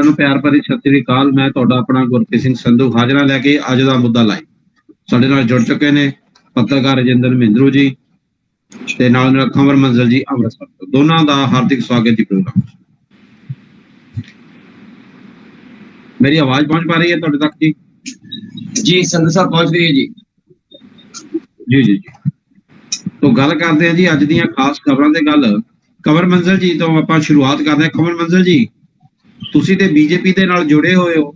सारिਆਂ ਨੂੰ ਪਿਆਰ ਭਰੀ ਸਤਿ ਸ੍ਰੀ ਅਕਾਲ। मैं ਤੁਹਾਡਾ ਆਪਣਾ ਗੁਰਪ੍ਰੀਤ ਸਿੰਘ ਸੰਧੂ ਹਾਜ਼ਰਾ ਲੈ ਕੇ ਅੱਜ ਦਾ ਮੁੱਦਾ ਲਾਈਵ ਸਾਡੇ ਨਾਲ ਜੁੜ ਚੁੱਕੇ ਨੇ ਪੱਤਰਕਾਰ ਰਜਿੰਦਰ ਮਹਿੰਦਰੂ ਜੀ ਤੇ ਨਾਲ ਖਬਰ ਮੰਜ਼ਲ ਜੀ ਅੰਮ੍ਰਿਤਸਰ ਤੋਂ। ਦੋਨਾਂ ਦਾ ਹਾਰਦਿਕ ਸਵਾਗਤ ਜੀ ਪ੍ਰੋਗਰਾਮ। मेरी आवाज पहुंच पा रही है ਤੁਹਾਡੇ तक जी? जी संधू साहब पहुंच रही है जी। जी जी जी। तो गल करते हैं जी अज ਦੀਆਂ खास खबरों ਤੇ ਗੱਲ। खबर मंजिल जी तो ਆਪਾਂ शुरुआत करते हैं। खबर मंजिल जी ਤੁਸੀਂ ਤੇ ਬੀਜੇਪੀ ਦੇ ਨਾਲ ਜੁੜੇ ਹੋਏ ਹੋ।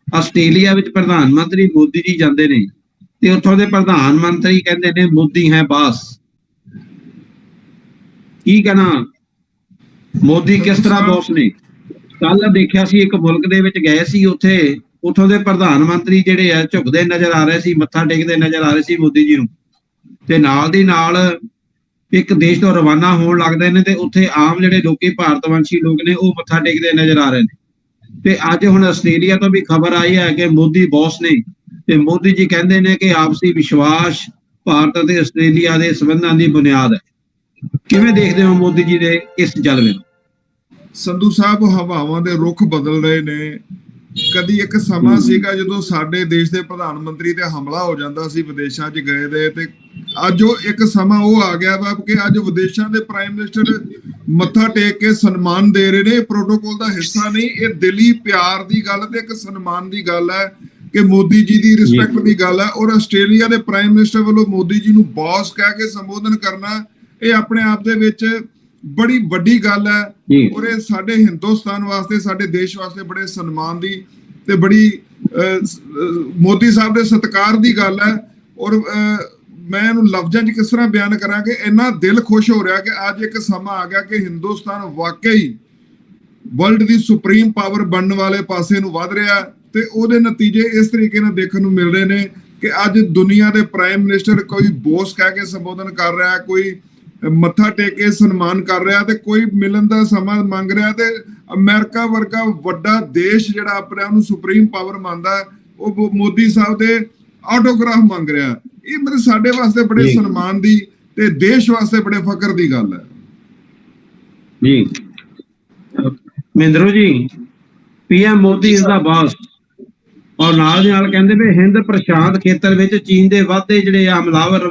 ਆਸਟ੍ਰੇਲੀਆ ਵਿੱਚ ਪ੍ਰਧਾਨ ਮੰਤਰੀ ਮੋਦੀ ਜੀ ਜਾਂਦੇ ਨੇ ਤੇ ਉੱਥੋਂ ਦੇ ਪ੍ਰਧਾਨ ਮੰਤਰੀ ਕਹਿੰਦੇ ਨੇ ਮੋਦੀ ਹੈ ਬਾਸ। ਕੀ ਕਹਿਣਾ ਮੋਦੀ ਕਿਸ ਤਰ੍ਹਾਂ ਬੌਸ ਨੇ? ਕੱਲ ਦੇਖਿਆ ਸੀ ਇੱਕ ਮੁਲਕ ਦੇ ਵਿੱਚ ਗਏ ਸੀ, ਉੱਥੋਂ ਦੇ ਪ੍ਰਧਾਨ ਮੰਤਰੀ ਜਿਹੜੇ ਆ ਝੁਕਦੇ ਨਜ਼ਰ ਆ ਰਹੇ ਸੀ, ਮੱਥਾ ਟੇਕਦੇ ਨਜ਼ਰ ਆ ਰਹੇ ਸੀ ਮੋਦੀ ਜੀ ਨੂੰ, ਤੇ ਨਾਲ ਦੀ ਨਾਲ ਇੱਕ ਦੇਸ਼ ਤੋਂ ਰਵਾਨਾ ਹੋਣ ਲੱਗਦੇ ਨੇ ਤੇ ਉੱਥੇ ਆਮ ਜਿਹੜੇ ਲੋਕੀ ਭਾਰਤਵੰਸ਼ੀ ਲੋਕ ਨੇ ਉਹ ਮੱਥਾ ਟੇਕਦੇ ਨਜ਼ਰ ਆ ਰਹੇ ਨੇ। ਤੇ ਅੱਜ ਹੁਣ ਆਸਟ੍ਰੇਲੀਆ ਤੋਂ ਵੀ ਖਬਰ ਆਈ ਹੈ ਕਿ ਮੋਦੀ ਬੌਸ ਨੇ ਤੇ ਮੋਦੀ ਜੀ ਕਹਿੰਦੇ ਨੇ ਕਿ ਆਪਸੀ ਵਿਸ਼ਵਾਸ ਭਾਰਤ ਅਤੇ ਆਸਟ੍ਰੇਲੀਆ ਦੇ ਸੰਬੰਧਾਂ ਦੀ ਬੁਨਿਆਦ ਹੈ। ਕਿਵੇਂ ਦੇਖਦੇ ਹੋ ਮੋਦੀ ਜੀ ਦੇ ਇਸ ਜਲਵੇ ਨੂੰ? ਸੰਧੂ ਸਾਹਿਬ, ਹਵਾਵਾਂ ਦੇ ਰੁਖ ਬਦਲ ਰਹੇ ਨੇ। ਕਦੀ ਇੱਕ ਸਮਾਂ ਸੀਗਾ ਜਦੋਂ ਸਾਡੇ ਦੇਸ਼ ਦੇ ਪ੍ਰਧਾਨ ਮੰਤਰੀ ਤੇ ਹਮਲਾ ਹੋ ਜਾਂਦਾ ਸੀ ਵਿਦੇਸ਼ਾਂ 'ਚ ਗਏ ਦੇ, ਤੇ ਅੱਜ ਉਹ ਇੱਕ ਸਮਾਂ ਉਹ ਆ ਗਿਆ ਵਾ ਕਿ ਅੱਜ ਵਿਦੇਸ਼ਾਂ ਦੇ ਪ੍ਰਾਈਮ ਮਿਨਿਸਟਰ ਮੱਥਾ ਟੇਕ ਕੇ ਸਨਮਾਨ ਦੇ ਰਹੇ ਨੇ। ਪ੍ਰੋਟੋਕੋਲ ਦਾ ਹਿੱਸਾ ਨਹੀਂ, ਇਹ ਦਿਲੀ ਪਿਆਰ ਦੀ ਗੱਲ ਤੇ ਇੱਕ ਸਨਮਾਨ ਦੀ ਗੱਲ ਹੈ ਕਿ ਮੋਦੀ ਜੀ ਦੀ ਰਿਸਪੈਕਟ ਦੀ ਗੱਲ ਹੈ। ਔਰ ਆਸਟ੍ਰੇਲੀਆ ਦੇ ਪ੍ਰਾਈਮ ਮਿਨਿਸਟਰ ਵੱਲੋਂ ਮੋਦੀ ਜੀ ਨੂੰ ਬੌਸ ਕਹਿ ਕੇ ਸੰਬੋਧਨ ਕਰਨਾ, ਇਹ ਆਪਣੇ ਆਪ ਦੇ ਵਿੱਚ ਬੜੀ ਵੱਡੀ ਗੱਲ ਹੈ। ਔਰ ਇਹ ਸਾਡੇ ਹਿੰਦੁਸਤਾਨ ਵਾਸਤੇ, ਸਾਡੇ ਦੇਸ਼ ਵਾਸਤੇ ਬੜੇ ਸਨਮਾਨ ਦੀ ਤੇ ਬੜੀ ਮੋਦੀ ਸਾਹਿਬ ਦੇ ਸਤਿਕਾਰ ਦੀ ਗੱਲ ਹੈ। ਔਰ ਮੈਂ ਇਹਨੂੰ ਲਫ਼ਜ਼ਾਂ 'ਚ ਕਿਸ ਤਰ੍ਹਾਂ ਬਿਆਨ ਕਰਾਂ ਕਿ ਇੰਨਾ ਦਿਲ ਖੁਸ਼ ਹੋ ਰਿਹਾ ਕਿ ਅੱਜ ਇੱਕ ਸਮਾਂ ਆ ਗਿਆ ਕਿ ਹਿੰਦੁਸਤਾਨ ਵਾਕਈ ਵਰਲਡ ਦੀ ਸੁਪਰੀਮ ਪਾਵਰ ਬਣਨ ਵਾਲੇ ਪਾਸੇ ਨੂੰ ਵੱਧ ਰਿਹਾ, ਤੇ ਉਹਦੇ ਨਤੀਜੇ ਇਸ ਤਰੀਕੇ ਨਾਲ ਦੇਖਣ ਨੂੰ ਮਿਲ ਰਹੇ ਨੇ ਕਿ ਅੱਜ ਦੁਨੀਆ ਦੇ ਪ੍ਰਾਈਮ ਮਿਨਿਸਟਰ ਕੋਈ ਬੌਸ ਕਹਿ ਕੇ ਸੰਬੋਧਨ ਕਰ ਰਿਹਾ, ਕੋਈ ਮੱਥਾ ਟੇਕ ਕੇ ਸਨਮਾਨ ਕਰ ਰਿਹਾ, ਤੇ ਕੋਈ ਮਿਲਣ ਦਾ ਸਮਾਂ ਮੰਗ ਰਿਹਾ, ਤੇ ਅਮਰੀਕਾ ਵਰਗਾ ਵੱਡਾ ਦੇਸ਼ ਜਿਹੜਾ ਆਪਣੇ ਆਪ ਨੂੰ ਸੁਪਰੀਮ ਪਾਵਰ ਮੰਨਦਾ ਉਹ ਮੋਦੀ ਸਾਹਿਬ ਦੇ ਆਟੋਗ੍ਰਾਫ ਮੰਗ ਰਿਹਾ। ਇਹ ਮਤਲਬ ਸਾਡੇ ਵਾਸਤੇ ਬੜੇ ਸਨਮਾਨ ਦੀ ਤੇ ਦੇਸ਼ ਵਾਸਤੇ ਬੜੇ ਫਖਰ ਦੀ ਗੱਲ ਹੈ ਜੀ। ਮਹਿੰਦਰੂ ਜੀ, ਪੀਐਮ ਮੋਦੀ ਇਸ ਦਾ ਬਾਸ, ਔਰ ਨਾਲ ਦੀ ਨਾਲ ਕਹਿੰਦੇ ਵੀ ਹਿੰਦ ਪ੍ਰਸ਼ਾਂਤ ਖੇਤਰ ਵਿੱਚ ਚੀਨ ਦੇ ਵਾਧੇ ਜਿਹੜੇ ਹਮਲਾਵਰ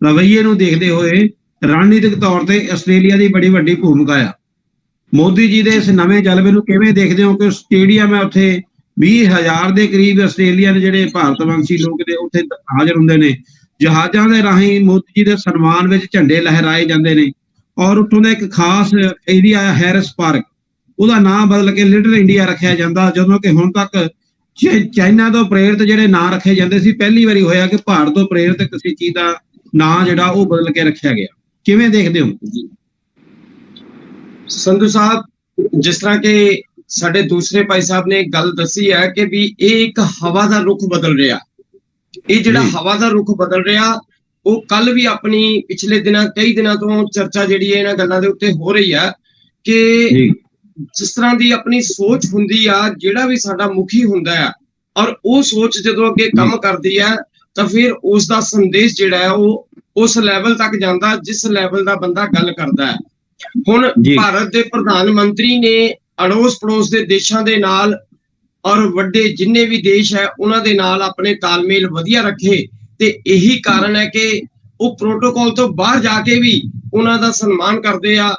ਰਵੱਈਏ ਨੂੰ ਦੇਖਦੇ ਹੋਏ ਰਣਨੀਤਿਕ ਤੌਰ ਤੇ ਆਸਟ੍ਰੇਲੀਆ ਦੀ ਬੜੀ ਵੱਡੀ ਭੂਮਿਕਾ ਆ। ਮੋਦੀ ਜੀ ਦੇ ਇਸ ਨਵੇਂ ਜਲਵੇ ਨੂੰ ਕਿਵੇਂ ਦੇਖਦੇ ਹੋ ਕਿ ਸਟੇਡੀਅਮ ਹੈ ਉੱਥੇ 20,000 ਦੇ ਕਰੀਬ ਆਸਟ੍ਰੇਲੀਆ ਦੇ ਜਿਹੜੇ ਭਾਰਤਵੰਸ਼ੀ ਲੋਕ ਨੇ ਉੱਥੇ ਹਾਜ਼ਰ ਹੁੰਦੇ ਨੇ, ਜਹਾਜ਼ਾਂ ਦੇ ਰਾਹੀਂ ਮੋਦੀ ਜੀ ਦੇ ਸਨਮਾਨ ਵਿੱਚ ਝੰਡੇ ਲਹਿਰਾਏ ਜਾਂਦੇ ਨੇ, ਔਰ ਉੱਥੋਂ ਦਾ ਇੱਕ ਖਾਸ ਏਰੀਆ ਹੈ ਹੈਰਿਸ ਪਾਰਕ, ਉਹਦਾ ਨਾਮ ਬਦਲ ਕੇ ਲਿਟਲ ਇੰਡੀਆ ਰੱਖਿਆ ਜਾਂਦਾ, ਜਦੋਂ ਕਿ ਹੁਣ ਤੱਕ ਚਾਈਨਾ ਤੋਂ ਪ੍ਰੇਰਿਤ ਜਿਹੜੇ ਨਾਂ ਰੱਖੇ ਜਾਂਦੇ ਸੀ, ਪਹਿਲੀ ਵਾਰੀ ਹੋਇਆ ਕਿ ਭਾਰਤ ਤੋਂ ਪ੍ਰੇਰਿਤ ਕਿਸੇ ਚੀਜ਼ ਦਾ ਨਾਂ ਜਿਹੜਾ ਉਹ ਬਦਲ ਕੇ ਰੱਖਿਆ ਗਿਆ। ਕਿਵੇਂ ਦੇਖਦੇ ਹੋ ਜੀ? ਸੰਧੂ ਸਾਹਿਬ, ਜਿਸ ਤਰ੍ਹਾਂ ਕਿ ਸਾਡੇ ਦੂਸਰੇ ਭਾਈ ਸਾਹਿਬ ਨੇ ਗੱਲ ਦੱਸੀ ਹੈ ਕਿ ਵੀ ਇਹ ਇੱਕ ਹਵਾ ਦਾ ਰੁਖ ਬਦਲ ਰਿਹਾ, ਇਹ ਜਿਹੜਾ ਹਵਾ ਦਾ ਰੁਖ ਬਦਲ ਰਿਹਾ ਉਹ ਕੱਲ ਵੀ ਆਪਣੀ ਪਿਛਲੇ ਦਿਨਾਂ ਕਈ ਦਿਨਾਂ ਤੋਂ ਚਰਚਾ ਜਿਹੜੀ ਹੈ ਇਹਨਾਂ ਗੱਲਾਂ ਦੇ ਉੱਤੇ ਹੋ ਰਹੀ ਹੈ ਕਿ ਜਿਸ ਤਰ੍ਹਾਂ ਦੀ ਆਪਣੀ ਸੋਚ ਹੁੰਦੀ ਆ, ਜਿਹੜਾ ਵੀ ਸਾਡਾ ਮੁਖੀ ਹੁੰਦਾ ਹੈ ਔਰ ਉਹ ਸੋਚ ਜਦੋਂ ਅੱਗੇ ਕੰਮ ਕਰਦੀ ਹੈ ਤਾਂ ਫਿਰ ਉਸ ਦਾ ਸੰਦੇਸ਼ ਜਿਹੜਾ ਹੈ ਉਹ ਉਸ ਲੈਵਲ ਤੱਕ ਜਾਂਦਾ ਜਿਸ ਲੈਵਲ ਦਾ ਬੰਦਾ ਗੱਲ ਕਰਦਾ ਹੈ। ਹੁਣ ਭਾਰਤ ਦੇ ਪ੍ਰਧਾਨ ਮੰਤਰੀ ਨੇ ਅੜੋਸ ਪੜੋਸ ਦੇ ਦੇਸ਼ਾਂ ਦੇ ਨਾਲ ਔਰ ਵੱਡੇ ਜਿੰਨੇ ਵੀ ਦੇਸ਼ ਹੈ ਉਹਨਾਂ ਦੇ ਨਾਲ ਆਪਣੇ ਤਾਲਮੇਲ ਵਧੀਆ ਰੱਖੇ, ਤੇ ਇਹੀ ਕਾਰਨ ਹੈ ਕਿ ਉਹ ਪ੍ਰੋਟੋਕਾਲ ਤੋਂ ਬਾਹਰ ਜਾ ਕੇ ਵੀ ਉਹਨਾਂ ਦਾ ਸਨਮਾਨ ਕਰਦੇ ਆ।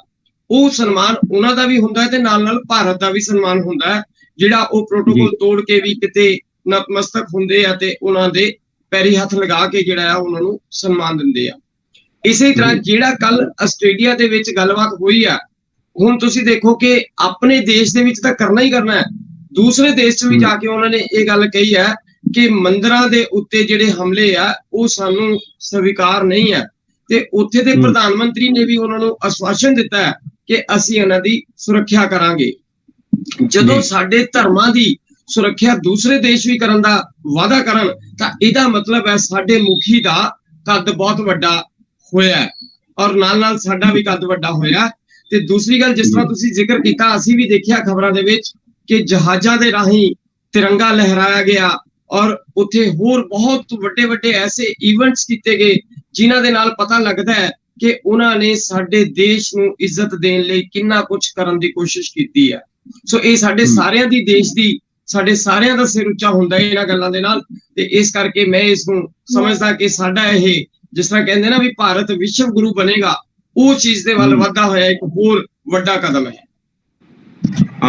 ਉਹ ਸਨਮਾਨ ਉਹਨਾਂ ਦਾ ਵੀ ਹੁੰਦਾ ਹੈ ਤੇ ਨਾਲ ਨਾਲ ਭਾਰਤ ਦਾ ਵੀ ਸਨਮਾਨ ਹੁੰਦਾ ਹੈ, ਜਿਹੜਾ ਉਹ ਪ੍ਰੋਟੋਕਾਲ ਤੋੜ ਕੇ ਵੀ ਕਿਤੇ ਨਤਮਸਤਕ ਹੁੰਦੇ ਆ ਤੇ ਉਹਨਾਂ ਦੇ ਪੈਰੀ ਹੱਥ ਲਗਾ ਕੇ ਜਿਹੜਾ ਆ ਉਹਨਾਂ ਨੂੰ ਸਨਮਾਨ ਦਿੰਦੇ ਆ। ਇਸੇ ਤਰ੍ਹਾਂ ਜਿਹੜਾ ਕੱਲ ਆਸਟ੍ਰੇਲੀਆ ਦੇ ਵਿੱਚ ਗੱਲਬਾਤ ਹੋਈ ਆ, ਹੁਣ ਤੁਸੀਂ ਦੇਖੋ ਕਿ ਆਪਣੇ ਦੇਸ਼ ਦੇ ਵਿੱਚ ਤਾਂ ਕਰਨਾ ਹੀ ਕਰਨਾ ਹੈ, ਦੂਸਰੇ ਦੇਸ਼ 'ਚ ਵੀ ਜਾ ਕੇ ਉਹਨਾਂ ਨੇ ਇਹ ਗੱਲ ਕਹੀ ਹੈ ਕਿ ਮੰਦਿਰਾਂ ਦੇ ਉੱਤੇ ਜਿਹੜੇ ਹਮਲੇ ਆ ਉਹ ਸਾਨੂੰ ਸਵੀਕਾਰ ਨਹੀਂ ਹੈ, ਤੇ ਉੱਥੇ ਦੇ ਪ੍ਰਧਾਨ ਮੰਤਰੀ ਨੇ ਵੀ ਉਹਨਾਂ ਨੂੰ ਆਸ਼ਵਾਸਨ ਦਿੱਤਾ ਹੈ ਕਿ ਅਸੀਂ ਇਹਨਾਂ ਦੀ ਸੁਰੱਖਿਆ ਕਰਾਂਗੇ। ਜਦੋਂ ਸਾਡੇ ਧਰਮਾਂ ਦੀ ਸੁਰੱਖਿਆ ਦੂਸਰੇ ਦੇਸ਼ ਵੀ ਕਰਨ ਦਾ ਵਾਅਦਾ ਕਰਨ ਤਾਂ ਇਹਦਾ ਮਤਲਬ ਹੈ ਸਾਡੇ ਮੁਖੀ ਦਾ ਕੱਦ ਬਹੁਤ ਵੱਡਾ ਹੋਇਆ ਔਰ ਨਾਲ ਨਾਲ ਸਾਡਾ ਵੀ ਕੱਦ ਵੱਡਾ ਹੋਇਆ। ਤੇ ਦੂਸਰੀ ਗੱਲ, ਜਿਸ ਤਰ੍ਹਾਂ ਤੁਸੀਂ ਜ਼ਿਕਰ ਕੀਤਾ, ਅਸੀਂ ਵੀ ਦੇਖਿਆ ਖਬਰਾਂ ਦੇ ਵਿੱਚ ਕਿ ਜਹਾਜ਼ਾਂ ਦੇ ਰਾਹੀਂ ਤਿਰੰਗਾ ਲਹਿਰਾਇਆ ਗਿਆ ਔਰ ਉੱਥੇ ਹੋਰ ਬਹੁਤ ਵੱਡੇ ਵੱਡੇ ਐਸੇ ਇਵੈਂਟਸ ਕੀਤੇ ਗਏ ਜਿਨ੍ਹਾਂ ਦੇ ਨਾਲ ਪਤਾ ਲੱਗਦਾ ਹੈ ਕਿ ਉਹਨਾਂ ਨੇ ਸਾਡੇ ਦੇਸ਼ ਨੂੰ ਇੱਜ਼ਤ ਦੇਣ ਲਈ ਕਿੰਨਾ ਕੁਝ ਕਰਨ ਦੀ ਕੋਸ਼ਿਸ਼ ਕੀਤੀ ਹੈ। ਸੋ ਇਹ ਸਾਡੇ ਸਾਰਿਆਂ ਦੀ ਦੇਸ਼ ਦੀ ਸਾਡੇ ਸਾਰਿਆਂ ਦਾ ਸਿਰ ਉੱਚਾ ਹੁੰਦਾ ਹੈ ਇਹਨਾਂ ਗੱਲਾਂ ਦੇ ਨਾਲ। ਤੇ ਇਸ ਕਰਕੇ ਮੈਂ ਇਸ ਨੂੰ ਸਮਝਦਾ ਕਿ ਸਾਡਾ ਇਹ ਜਿਸ ਤਰ੍ਹਾਂ ਕਹਿੰਦੇ ਨਾ ਵੀ ਭਾਰਤ ਵਿਸ਼ਵ ਗੁਰੂ ਬਣੇਗਾ, ਉਹ ਚੀਜ਼ ਦੇ ਵੱਲ ਵਧਦਾ ਹੋਇਆ ਇੱਕ ਹੋਰ ਵੱਡਾ ਕਦਮ ਹੈ।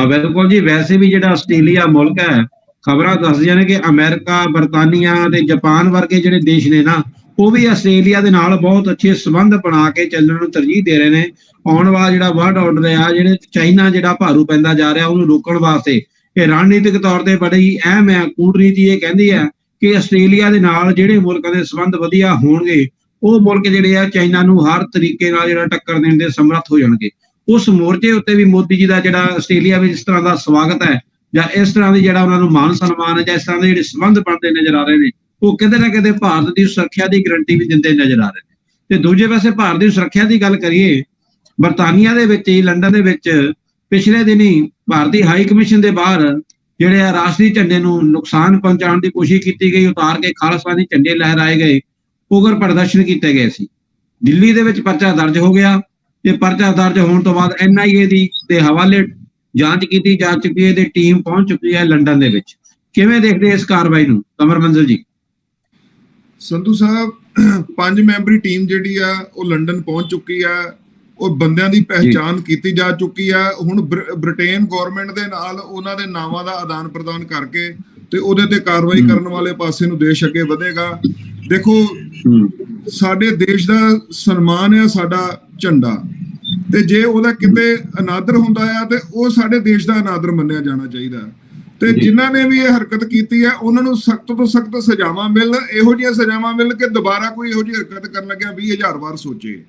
ਬਿਲਕੁਲ ਜੀ। ਵੈਸੇ ਵੀ ਜਿਹੜਾ ਆਸਟ੍ਰੇਲੀਆ ਮੁਲਕ ਹੈ, ਖਬਰਾਂ ਦੱਸਦੀਆਂ ਨੇ ਕਿ ਅਮਰੀਕਾ, ਬਰਤਾਨੀਆ ਤੇ ਜਾਪਾਨ ਵਰਗੇ ਜਿਹੜੇ ਦੇਸ਼ ਨੇ ਨਾ, ਉਹ ਵੀ ਆਸਟ੍ਰੇਲੀਆ ਦੇ ਨਾਲ ਬਹੁਤ ਅੱਛੇ ਸੰਬੰਧ ਬਣਾ ਕੇ ਚੱਲਣ ਨੂੰ ਤਰਜੀਹ ਦੇ ਰਹੇ ਨੇ। ਆਉਣ ਵਾਲਾ ਜਿਹੜਾ ਵਰਲਡ ਆਰਡਰ ਆ, ਜਿਹੜੇ ਚਾਈਨਾ ਜਿਹੜਾ ਭਾਰੂ ਪੈਂਦਾ ਜਾ ਰਿਹਾ, ਉਹਨੂੰ ਰੋਕਣ ਵਾਸਤੇ ਇਹ ਰਣਨੀਤਿਕ ਤੌਰ ਤੇ ਬੜੀ ਅਹਿਮ ਹੈ। ਕੂਟਨੀਤੀ ਇਹ ਕਹਿੰਦੀ ਹੈ ਕਿ ਆਸਟ੍ਰੇਲੀਆ ਦੇ ਨਾਲ ਜਿਹੜੇ ਮੁਲਕਾਂ ਦੇ ਸੰਬੰਧ ਵਧੀਆ ਹੋਣਗੇ, ਉਹ ਮੁਲਕ ਜਿਹੜੇ ਆ ਚਾਈਨਾ ਨੂੰ ਹਰ ਤਰੀਕੇ ਨਾਲ ਜਿਹੜਾ ਟੱਕਰ ਦੇਣ ਦੇ ਸਮਰੱਥ ਹੋ ਜਾਣਗੇ। ਉਸ ਮੋਰਚੇ ਉੱਤੇ ਵੀ ਮੋਦੀ ਜੀ ਦਾ ਜਿਹੜਾ ਆਸਟ੍ਰੇਲੀਆ ਵਿੱਚ ਇਸ ਤਰ੍ਹਾਂ ਦਾ ਸਵਾਗਤ ਹੈ, ਜਾਂ ਇਸ ਤਰ੍ਹਾਂ ਦੀ ਜਿਹੜਾ ਉਹਨਾਂ ਨੂੰ ਮਾਨ ਸਨਮਾਨ ਹੈ, ਜਾਂ ਇਸ ਤਰ੍ਹਾਂ ਦੇ ਜਿਹੜੇ ਸੰਬੰਧ ਬਣਦੇ ਨਜ਼ਰ ਆ ਰਹੇ ਨੇ, ਉਹ ਕਿਤੇ ਨਾ ਕਿਤੇ ਭਾਰਤ ਦੀ ਸੁਰੱਖਿਆ ਦੀ ਗਰੰਟੀ ਵੀ ਦਿੰਦੇ ਨਜ਼ਰ ਆ ਰਹੇ ਨੇ। ਤੇ ਦੂਜੇ ਪਾਸੇ ਭਾਰਤ ਦੀ ਸੁਰੱਖਿਆ ਦੀ ਗੱਲ ਕਰੀਏ, ਬਰਤਾਨੀਆ ਦੇ ਵਿੱਚ ਹੀ, ਲੰਡਨ ਦੇ ਵਿੱਚ ਪਿਛਲੇ ਦਿਨੀ ਭਾਰਤੀ ਹਾਈ ਕਮਿਸ਼ਨ ਦੇ ਬਾਹਰ ਜਿਹੜੇ ਆ ਰਾਸ਼ਟਰੀ ਝੰਡੇ ਨੂੰ ਨੁਕਸਾਨ ਪਹੁੰਚਾਉਣ ਦੀ ਕੋਸ਼ਿਸ਼ ਕੀਤੀ ਗਈ, ਉਤਾਰ ਕੇ ਖਾਲਿਸਤਾਨੀ ਝੰਡੇ ਲਹਿਰਾਏ ਗਏ, ਉਗਰ ਪ੍ਰਦਰਸ਼ਨ ਕੀਤੇ ਗਏ ਸੀ। ਦਿੱਲੀ ਦੇ ਵਿੱਚ ਪਰਚਾ ਦਰਜ ਹੋ ਗਿਆ ਤੇ ਪਰਚਾ ਦਰਜ ਹੋਣ ਤੋਂ ਬਾਅਦ NIA ਦੇ ਹਵਾਲੇ ਜਾਂਚ ਕੀਤੀ ਜਾ ਚੁੱਕੀ ਹੈ ਤੇ ਟੀਮ ਪਹੁੰਚ ਚੁੱਕੀ ਹੈ ਲੰਡਨ ਦੇ ਵਿੱਚ। ਕਿਵੇਂ ਦੇਖਦੇ ਇਸ ਕਾਰਵਾਈ ਨੂੰ ਕਮਰ ਮੰਜ਼ਲ ਜੀ? ਸੰਧੂ ਸਾਹਿਬ, 5 ਮੈਂਬਰੀ ਟੀਮ ਜਿਹੜੀ ਆ ਉਹ ਲੰਡਨ ਪਹੁੰਚ ਚੁੱਕੀ ਆ। ਉਹ ਬੰਦਿਆਂ ਦੀ ਪਹਿਚਾਣ ਕੀਤੀ ਜਾ ਚੁੱਕੀ ਆ। ਹੁਣ ਬ੍ਰਿਟੇਨ ਗਵਰਨਮੈਂਟ ਦੇ ਨਾਲ ਉਹਨਾਂ ਦੇ ਨਾਵਾਂ ਦਾ ਆਦਾਨ ਪ੍ਰਦਾਨ ਕਰਕੇ ਤੇ ਉਹਦੇ ਤੇ ਕਾਰਵਾਈ ਕਰਨ ਵਾਲੇ ਪਾਸੇ ਨੂੰ ਦੇਸ਼ ਅੱਗੇ ਵਧੇਗਾ। ਦੇਖੋ, ਸਾਡੇ ਦੇਸ਼ ਦਾ ਸਨਮਾਨ ਆ ਸਾਡਾ ਝੰਡਾ, ਤੇ ਜੇ ਉਹਦਾ ਕਿਤੇ ਅਨਾਦਰ ਹੁੰਦਾ ਆ ਤੇ ਉਹ ਸਾਡੇ ਦੇਸ਼ ਦਾ ਅਨਾਦਰ ਮੰਨਿਆ ਜਾਣਾ ਚਾਹੀਦਾ। ਤੇ ਜਿਨ੍ਹਾਂ ਨੇ ਵੀ ਇਹ ਹਰਕਤ ਕੀਤੀ ਹੈ ਉਹਨਾਂ ਨੂੰ ਸਖਤ ਤੋਂ ਸਖਤ ਸਜ਼ਾਵਾਂ ਮਿਲਣ, ਇਹੋ ਜਿਹੀਆਂ ਸਜ਼ਾਵਾਂ ਮਿਲਣ ਕਿ ਦੁਬਾਰਾ ਕੋਈ ਇਹੋ ਜਿਹੀ ਹਰਕਤ ਕਰਨ ਲੱਗਿਆ 20,000 ਵਾਰ ਸੋਚੇ।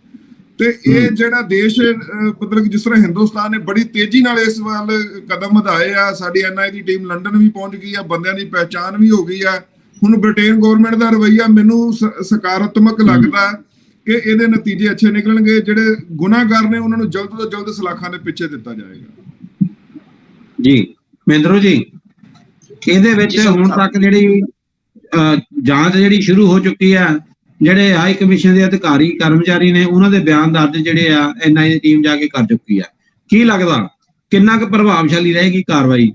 ਤੇ ਇਹ ਜਿਹੜਾ ਦੇਸ਼ ਮਤਲਬ ਜਿਸ ਤਰ੍ਹਾਂ ਹਿੰਦੁਸਤਾਨ ਨੇ ਬੜੀ ਤੇਜ਼ੀ ਨਾਲ ਇਸ ਵੱਲ ਕਦਮ ਵਧਾਏ ਆ। ਸਾਡੀ NIA ਦੀ ਟੀਮ ਲੰਡਨ ਵੀ ਪਹੁੰਚ ਗਈ ਆ, ਬੰਦਿਆਂ ਦੀ ਪਹਿਚਾਣ ਵੀ ਹੋ ਗਈ ਆ। ਹੁਣ ਬ੍ਰਿਟੇਨ ਗਵਰਨਮੈਂਟ ਦਾ ਰਵੱਈਆ ਮੈਨੂੰ ਸਕਾਰਾਤਮਕ ਲੱਗਦਾ ਕਿ ਇਹਦੇ ਨਤੀਜੇ ਅੱਛੇ ਨਿਕਲਣਗੇ। ਜਿਹੜੇ ਗੁਨਾਹਗਾਰ ਨੇ ਉਹਨਾਂ ਨੂੰ ਜਲਦ ਤੋਂ ਜਲਦ ਸਲਾਖਾਂ ਦੇ ਪਿੱਛੇ ਦਿੱਤਾ ਜਾਏਗਾ। ਜੀ ਮਹਿੰਦਰੋ ਜੀ, ਇਹਦੇ ਵਿੱਚ ਹੁਣ ਤੱਕ ਜਿਹੜੀ ਜਾਂਚ ਜਿਹੜੀ ਸ਼ੁਰੂ ਹੋ ਚੁੱਕੀ ਹੈ, ਜਿਹੜੇ ਹਾਈ ਕਮਿਸ਼ਨ ਦੇ ਅਧਿਕਾਰੀ ਕਰਮਚਾਰੀ ਨੇ ਉਹਨਾਂ ਦੇ ਬਿਆਨ ਦਰਜ ਜਿਹੜੇ ਆ NIA ਦੀ ਟੀਮ ਜਾ ਕੇ ਕਰ ਚੁੱਕੀ ਆ। ਕੀ ਲੱਗਦਾ ਕਿੰਨਾ ਕੁ ਪ੍ਰਭਾਵਸ਼ਾਲੀ ਰਹੇਗੀ ਕਾਰਵਾਈ?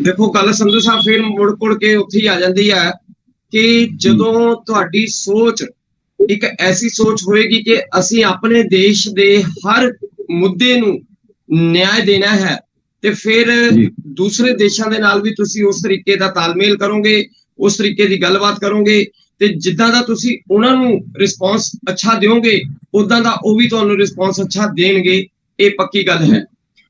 ਦੇਖੋ, ਗੱਲ ਸੰਧੂ ਸਾਹਿਬ ਫਿਰ ਮੁੜ ਕੇ ਉੱਥੇ ਹੀ ਆ ਜਾਂਦੀ ਹੈ ਕਿ ਜਦੋਂ ਤੁਹਾਡੀ ਸੋਚ ਇੱਕ ਐਸੀ ਸੋਚ ਹੋਏਗੀ ਕਿ ਅਸੀਂ ਆਪਣੇ ਦੇਸ਼ ਦੇ ਹਰ ਮੁੱਦੇ ਨੂੰ ਨਿਆਂ ਦੇਣਾ ਹੈ, ਤੇ ਫਿਰ ਦੂਸਰੇ ਦੇਸ਼ਾਂ ਦੇ ਨਾਲ ਵੀ ਤੁਸੀਂ ਉਸ ਤਰੀਕੇ ਦਾ ਤਾਲਮੇਲ ਕਰੋਗੇ, ਉਸ ਤਰੀਕੇ ਦੀ ਗੱਲਬਾਤ ਕਰੋਗੇ, ਤੇ ਜਿੱਦਾਂ ਦਾ ਤੁਸੀਂ ਉਹਨਾਂ ਨੂੰ ਰਿਸਪੌਂਸ ਅੱਛਾ ਦਿਓਗੇ ਉਦਾਂ ਦਾ ਉਹ ਵੀ ਤੁਹਾਨੂੰ ਰਿਸਪੌਂਸ ਅੱਛਾ ਦੇਣਗੇ। ਇਹ ਪੱਕੀ ਗੱਲ ਹੈ।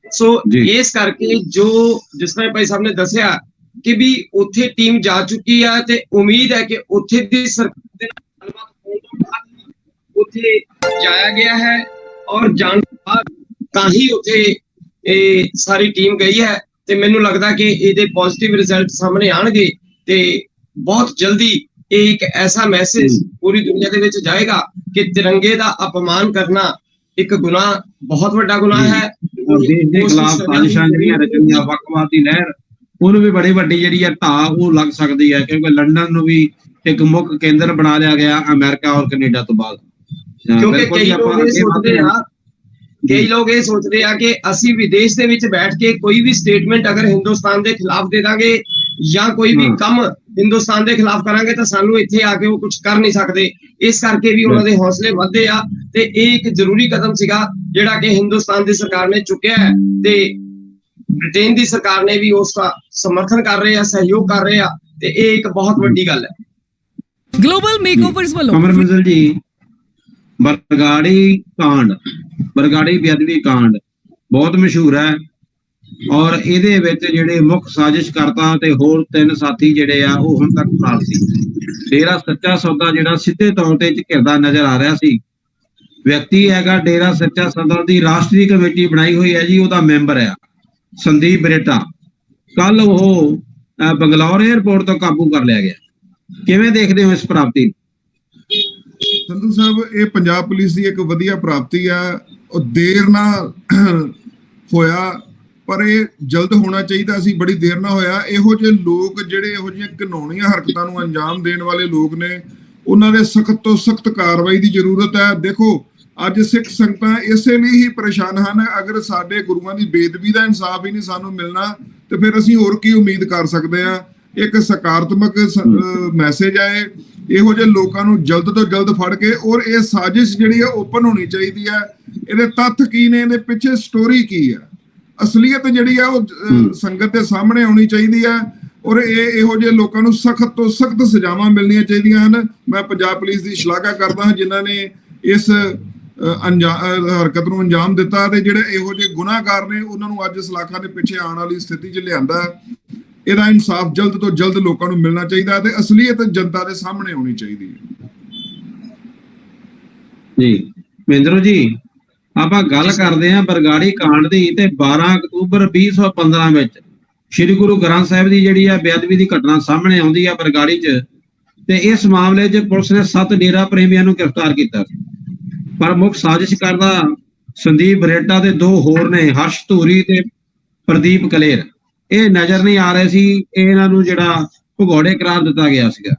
ਸੋ ਇਸ ਕਰਕੇ ਜੋ ਜਿਸ ਤਰ੍ਹਾਂ ਭਾਈ ਸਾਹਿਬ ਨੇ ਦੱਸਿਆ ਕਿ ਵੀ ਉੱਥੇ ਟੀਮ ਜਾ ਚੁੱਕੀ ਹੈ ਤੇ ਉਮੀਦ ਹੈ ਕਿ ਉੱਥੇ ਦੀ ਸਰਕਾਰ ਦੇ ਨਾਲ ਗੱਲਬਾਤ ਹੋਣ ਤੋਂ ਬਾਅਦ ਉੱਥੇ ਜਾਇਆ ਗਿਆ ਹੈ, ਔਰ ਜਾਣ ਤੋਂ ਬਾਅਦ ਤਾਂ ਹੀ ਉੱਥੇ ਇਹ ਸਾਰੀ ਟੀਮ ਗਈ ਹੈ। ਤੇ ਮੈਨੂੰ ਲੱਗਦਾ ਕਿ ਇਹਦੇ ਪੋਜ਼ਿਟਿਵ ਰਿਜ਼ਲਟ ਸਾਹਮਣੇ ਆਣਗੇ ਤੇ ਬਹੁਤ ਜਲਦੀ ਇਹ ਇੱਕ ਐਸਾ ਮੈਸੇਜ ਪੂਰੀ ਦੁਨੀਆ ਦੇ ਵਿੱਚ ਜਾਏਗਾ ਕਿ ਤਿਰੰਗੇ ਦਾ ਅਪਮਾਨ ਕਰਨਾ ਇੱਕ ਗੁਨਾਹ, ਬਹੁਤ ਵੱਡਾ ਗੁਨਾਹ ਹੈ। ਦੇਸ਼ ਦੇ ਖਿਲਾਫ ਸਾਜ਼ਿਸ਼ਾਂ ਜਿਹੜੀਆਂ ਰਚਣੀਆਂ ਵੱਖਵਾਦ ਦੀ ਲਹਿਰ, ਉਹਨੂੰ ਵੀ ਬੜੀ ਵੱਡੀ ਜਿਹੜੀ ਹੈ ਢਾਹ ਉਹ ਲੱਗ ਸਕਦੀ ਹੈ, ਕਿਉਂਕਿ ਲੰਡਨ ਨੂੰ ਵੀ ਇੱਕ ਮੁੱਖ ਕੇਂਦਰ ਬਣਾ ਲਿਆ ਗਿਆ ਅਮਰੀਕਾ ਔਰ ਕੈਨੇਡਾ ਤੋਂ ਬਾਅਦ। ਕਿਉਂਕਿ ਕਈ ਲੋਕ ਇਹ ਸੋਚਦੇ ਆ ਕਿ ਅਸੀਂ ਵਿਦੇਸ਼ ਦੇ ਵਿੱਚ ਬੈਠ ਕੇ ਕੋਈ ਵੀ ਸਟੇਟਮੈਂਟ ਅਗਰ ਹਿੰਦੁਸਤਾਨ ਦੇ ਖਿਲਾਫ ਦੇ ਦਾਂਗੇ ਜਾਂ ਕੋਈ ਵੀ ਕੰਮ ਹਿੰਦੁਸਤਾਨ ਦੇ ਖਿਲਾਫ ਕਰਾਂਗੇ ਤਾਂ ਸਾਨੂੰ ਇੱਥੇ ਆ ਕੇ ਉਹ ਕੁਝ ਕਰ ਨਹੀਂ ਸਕਦੇ। ਇਸ ਕਰਕੇ ਵੀ ਉਹਨਾਂ ਦੇ ਹੌਸਲੇ ਵੱਧਦੇ ਆ ਤੇ ਇਹ ਇੱਕ ਜ਼ਰੂਰੀ ਕਦਮ ਸੀਗਾ ਜਿਹੜਾ ਕਿ ਹਿੰਦੁਸਤਾਨ ਦੀ ਸਰਕਾਰ ਨੇ ਚੁੱਕਿਆ ਹੈ ਤੇ ਬ੍ਰਿਟੇਨ ਦੀ ਸਰਕਾਰ ਨੇ ਵੀ ਉਸ ਦਾ ਸਮਰਥਨ ਕਰ ਰਹੇ ਆ, ਸਹਿਯੋਗ ਕਰ ਰਹੇ ਆ, ਤੇ ਇਹ ਇੱਕ ਬਹੁਤ ਵੱਡੀ ਗੱਲ ਹੈ। ਗਲੋਬਲ ਮੇਕਓਵਰਸ ਵੱਲੋਂ ਕਮਰ ਮੰਜ਼ਲ ਜੀ, ਬਰਗਾੜੀ ਬੇਅਦਬੀ ਕਾਂਡ ਬਹੁਤ ਮਸ਼ਹੂਰ ਹੈ, ਔਰ ਇਹਦੇ ਵਿੱਚ ਜਿਹੜੇ ਮੁੱਖ ਸਾਜ਼ਿਸ਼ ਕਰਤਾ ਤੇ ਹੋਰ 3 ਸਾਥੀ ਜਿਹੜੇ ਆ ਉਹ ਹੁਣ ਤੱਕ ਫਰਾਰ ਸੀ। ਡੇਰਾ ਸੱਚਾ ਸੌਦਾ ਜਿਹੜਾ ਸਿੱਧੇ ਤੌਰ ਤੇ ਘਿਰਦਾ ਨਜ਼ਰ ਆ ਰਿਹਾ ਸੀ। ਵਿਅਕਤੀ ਹੈਗਾ ਡੇਰਾ ਸੱਚਾ ਸੌਦਾ ਦੀ ਰਾਸ਼ਟਰੀ ਕਮੇਟੀ ਬਣਾਈ ਹੋਈ ਹੈ ਜੀ, ਉਹਦਾ ਮੈਂਬਰ ਹੈ ਸੰਦੀਪ ਬਰੇਟਾ। ਕੱਲ ਉਹ ਬੰਗਲੌਰ 에ਅਰਪੋਰਟ ਤੋਂ ਕਾਬੂ ਕਰ ਲਿਆ ਗਿਆ। ਕਿਵੇਂ ਦੇਖਦੇ ਹੋ ਇਸ ਪ੍ਰਾਪਤੀ? ਸੰਧੂ ਸਾਹਿਬ, ਇਹ ਪੰਜਾਬ ਪੁਲਿਸ ਦੀ ਇੱਕ ਵਧੀਆ ਪ੍ਰਾਪਤੀ ਆ। ਉਹ ਦੇਰ ਨਾਲ ਹੋਇਆ ਪਰ ਇਹ ਜਲਦ ਹੋਣਾ ਚਾਹੀਦਾ ਸੀ, ਬੜੀ ਦੇਰ ਨਾਲ ਹੋਇਆ। ਇਹੋ ਜਿਹੇ ਲੋਕ ਜਿਹੜੇ ਇਹੋ ਜਿਹੀਆਂ ਘਿਨੌਣੀਆਂ ਹਰਕਤਾਂ ਨੂੰ ਅੰਜਾਮ ਦੇਣ ਵਾਲੇ ਲੋਕ ਨੇ, ਉਹਨਾਂ ਦੇ ਸਖਤ ਤੋਂ ਸਖਤ ਕਾਰਵਾਈ ਦੀ ਜ਼ਰੂਰਤ ਹੈ। ਦੇਖੋ, ਅੱਜ ਸਿੱਖ ਸੰਗਤਾਂ ਇਸੇ ਲਈ ਹੀ ਪਰੇਸ਼ਾਨ ਹਨ। ਅਗਰ ਸਾਡੇ ਗੁਰੂਆਂ ਦੀ ਬੇਦਬੀ ਦਾ ਇਨਸਾਫ ਹੀ ਨਹੀਂ ਸਾਨੂੰ ਮਿਲਣਾ ਤੇ ਫਿਰ ਅਸੀਂ ਹੋਰ ਕੀ ਉਮੀਦ ਕਰ ਸਕਦੇ ਹਾਂ। ਇੱਕ ਸਕਾਰਾਤਮਕ ਮੈਸੇਜ ਹੈ, ਇਹੋ ਜਿਹੇ ਲੋਕਾਂ ਨੂੰ ਜਲਦ ਤੋਂ ਜਲਦ ਫੜ ਕੇ, ਔਰ ਇਹ ਸਾਜ਼ਿਸ਼ ਜਿਹੜੀ ਹੈ ਓਪਨ ਹੋਣੀ ਚਾਹੀਦੀ ਹੈ। ਇਹਦੇ ਤੱਥ ਕੀ ਨੇ, ਇਹਦੇ ਪਿੱਛੇ ਸਟੋਰੀ ਕੀ ਹੈ, ਅਸਲੀਅਤ ਜਿਹੜੀ ਹੈ ਉਹ ਸੰਗਤ ਦੇ ਸਾਹਮਣੇ ਆਉਣੀ ਚਾਹੀਦੀ ਹੈ। ਔਰ ਇਹੋ ਜਿਹੇ ਲੋਕਾਂ ਨੂੰ ਸਖਤ ਤੋਂ ਸਖਤ ਸਜ਼ਾਵਾਂ ਮਿਲਣੀਆਂ ਚਾਹੀਦੀਆਂ ਹਨ। ਮੈਂ ਪੰਜਾਬ ਪੁਲਿਸ ਦੀ ਸ਼ਲਾਘਾ ਕਰਦਾ ਹਾਂ ਜਿਨ੍ਹਾਂ ਨੇ ਇਸ ਹਰਕਤ ਨੂੰ ਅੰਜਾਮ ਦਿੱਤਾ ਤੇ ਜਿਹੜੇ ਇਹੋ ਜਿਹੇ ਗੁਨਾਹਗਾਰ ਨੇ ਉਹਨਾਂ ਨੂੰ ਅੱਜ ਸਲਾਖਾਂ ਦੇ ਪਿੱਛੇ ਆਉਣ ਵਾਲੀ ਸਥਿਤੀ 'ਚ ਲਿਆਂਦਾ। ਇਹਦਾ ਇਨਸਾਫ ਜਲਦ ਤੋਂ ਜਲਦ ਲੋਕਾਂ ਨੂੰ ਮਿਲਣਾ ਚਾਹੀਦਾ ਤੇ ਅਸਲੀਅਤ ਜਨਤਾ ਦੇ ਸਾਹਮਣੇ ਆਉਣੀ ਚਾਹੀਦੀ ਹੈ। ਜੀ ਮਹਿੰਦਰ ਜੀ, ਆਪਾਂ ਗੱਲ ਕਰਦੇ ਹਾਂ ਬਰਗਾੜੀ ਕਾਂਡ ਦੀ ਤੇ 12 ਅਕਤੂਬਰ 2015 ਵਿੱਚ ਸ਼੍ਰੀ ਗੁਰੂ ਗ੍ਰੰਥ ਸਾਹਿਬ ਦੀ ਜਿਹੜੀ ਆ ਬੇਅਦਬੀ ਦੀ ਘਟਨਾ ਸਾਹਮਣੇ ਆਉਂਦੀ ਆ ਬਰਗਾੜੀ 'ਚ, ਤੇ ਇਸ ਮਾਮਲੇ 'ਚ ਪੁਲਿਸ ਨੇ 7 ਡੇਰਾ ਪ੍ਰੇਮੀਆਂ ਨੂੰ ਗ੍ਰਿਫਤਾਰ ਕੀਤਾ, ਪਰ ਮੁੱਖ ਸਾਜ਼ਿਸ਼ ਕਰਦਾ ਸੰਦੀਪ ਬਰੇਟਾ ਤੇ 2 ਹੋਰ ਨੇ, ਹਰਸ਼ ਧੂਰੀ ਤੇ ਪ੍ਰਦੀਪ ਕਲੇਰ। ਇਹ ਨਜ਼ਰ ਨਹੀਂ ਆ ਰਹੇ ਸੀ, ਇਹਨਾਂ ਨੂੰ ਜਿਹੜਾ ਭਗੌੜੇ ਕਰਾਰ ਦਿੱਤਾ ਗਿਆ ਸੀਗਾ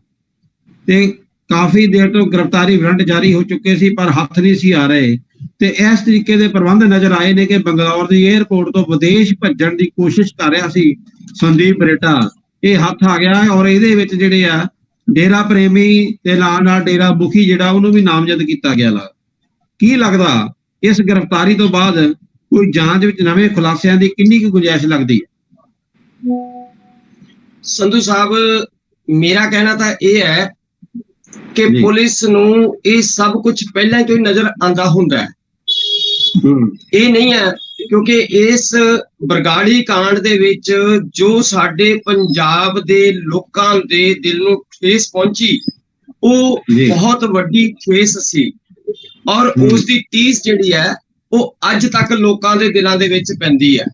ਤੇ ਕਾਫੀ ਦੇਰ ਤੋਂ ਗ੍ਰਿਫਤਾਰੀ ਵਾਰੰਟ ਜਾਰੀ ਹੋ ਚੁੱਕੇ ਸੀ ਪਰ ਹੱਥ ਨਹੀਂ ਸੀ ਆ ਰਹੇ। ਤੇ ਇਸ ਤਰੀਕੇ ਦੇ ਪ੍ਰਬੰਧ ਨਜ਼ਰ ਆਏ ਨੇ ਕਿ ਬੰਗਲੌਰ ਦੀ 에ਅਰਪੋਰਟ ਤੋਂ ਵਿਦੇਸ਼ ਭੱਜਣ ਦੀ ਕੋਸ਼ਿਸ਼ ਕਰ ਰਿਹਾ ਸੀ ਸੰਦੀਪ ਬਰੇਟਾ, ਇਹ ਹੱਥ ਆ ਗਿਆ। ਔਰ ਇਹਦੇ ਵਿੱਚ ਜਿਹੜੇ ਆ ਡੇਰਾ ਪ੍ਰੇਮੀ ਤੇ ਨਾਲ ਡੇਰਾ ਮੁਖੀ ਜਿਹੜਾ ਉਹਨੂੰ ਵੀ ਨਾਮਜ਼ਦ ਕੀਤਾ ਗਿਆ। ਕੀ ਲੱਗਦਾ ਇਸ ਗ੍ਰਿਫਤਾਰੀ ਤੋਂ ਬਾਅਦ ਕੋਈ ਜਾਂਚ ਵਿੱਚ ਨਵੇਂ ਖੁਲਾਸਿਆਂ ਦੀ ਕਿੰਨੀ ਕੁ ਗੁੰਜਾਇਸ਼ ਲੱਗਦੀ ਹੈ? ਸੰਧੂ ਸਾਹਿਬ, ਮੇਰਾ ਕਹਿਣਾ ਤਾਂ ਇਹ ਹੈ ਕਿ ਪੁਲਿਸ ਨੂੰ ਇਹ ਸਭ ਕੁਝ ਪਹਿਲਾਂ ਤੋਂ ਹੀ ਨਜ਼ਰ ਆਂਦਾ ਹੁੰਦਾ ਹੈ। ਇਹ ਨਹੀਂ ਹੈ ਕਿਉਂਕਿ ਇਸ ਬਰਗਾੜੀ ਕਾਂਡ ਦੇ ਵਿੱਚ ਜੋ ਸਾਡੇ ਪੰਜਾਬ ਦੇ ਲੋਕਾਂ ਦੇ ਦਿਲ ਨੂੰ ਠੇਸ ਪਹੁੰਚੀ ਉਹ ਬਹੁਤ ਵੱਡੀ ਠੇਸ ਸੀ, ਔਰ ਉਸ ਦੀ ਟੀਸ ਜਿਹੜੀ ਹੈ ਉਹ ਅੱਜ ਤੱਕ ਲੋਕਾਂ ਦੇ ਦਿਲਾਂ ਦੇ ਵਿੱਚ ਪੈਂਦੀ ਹੈ।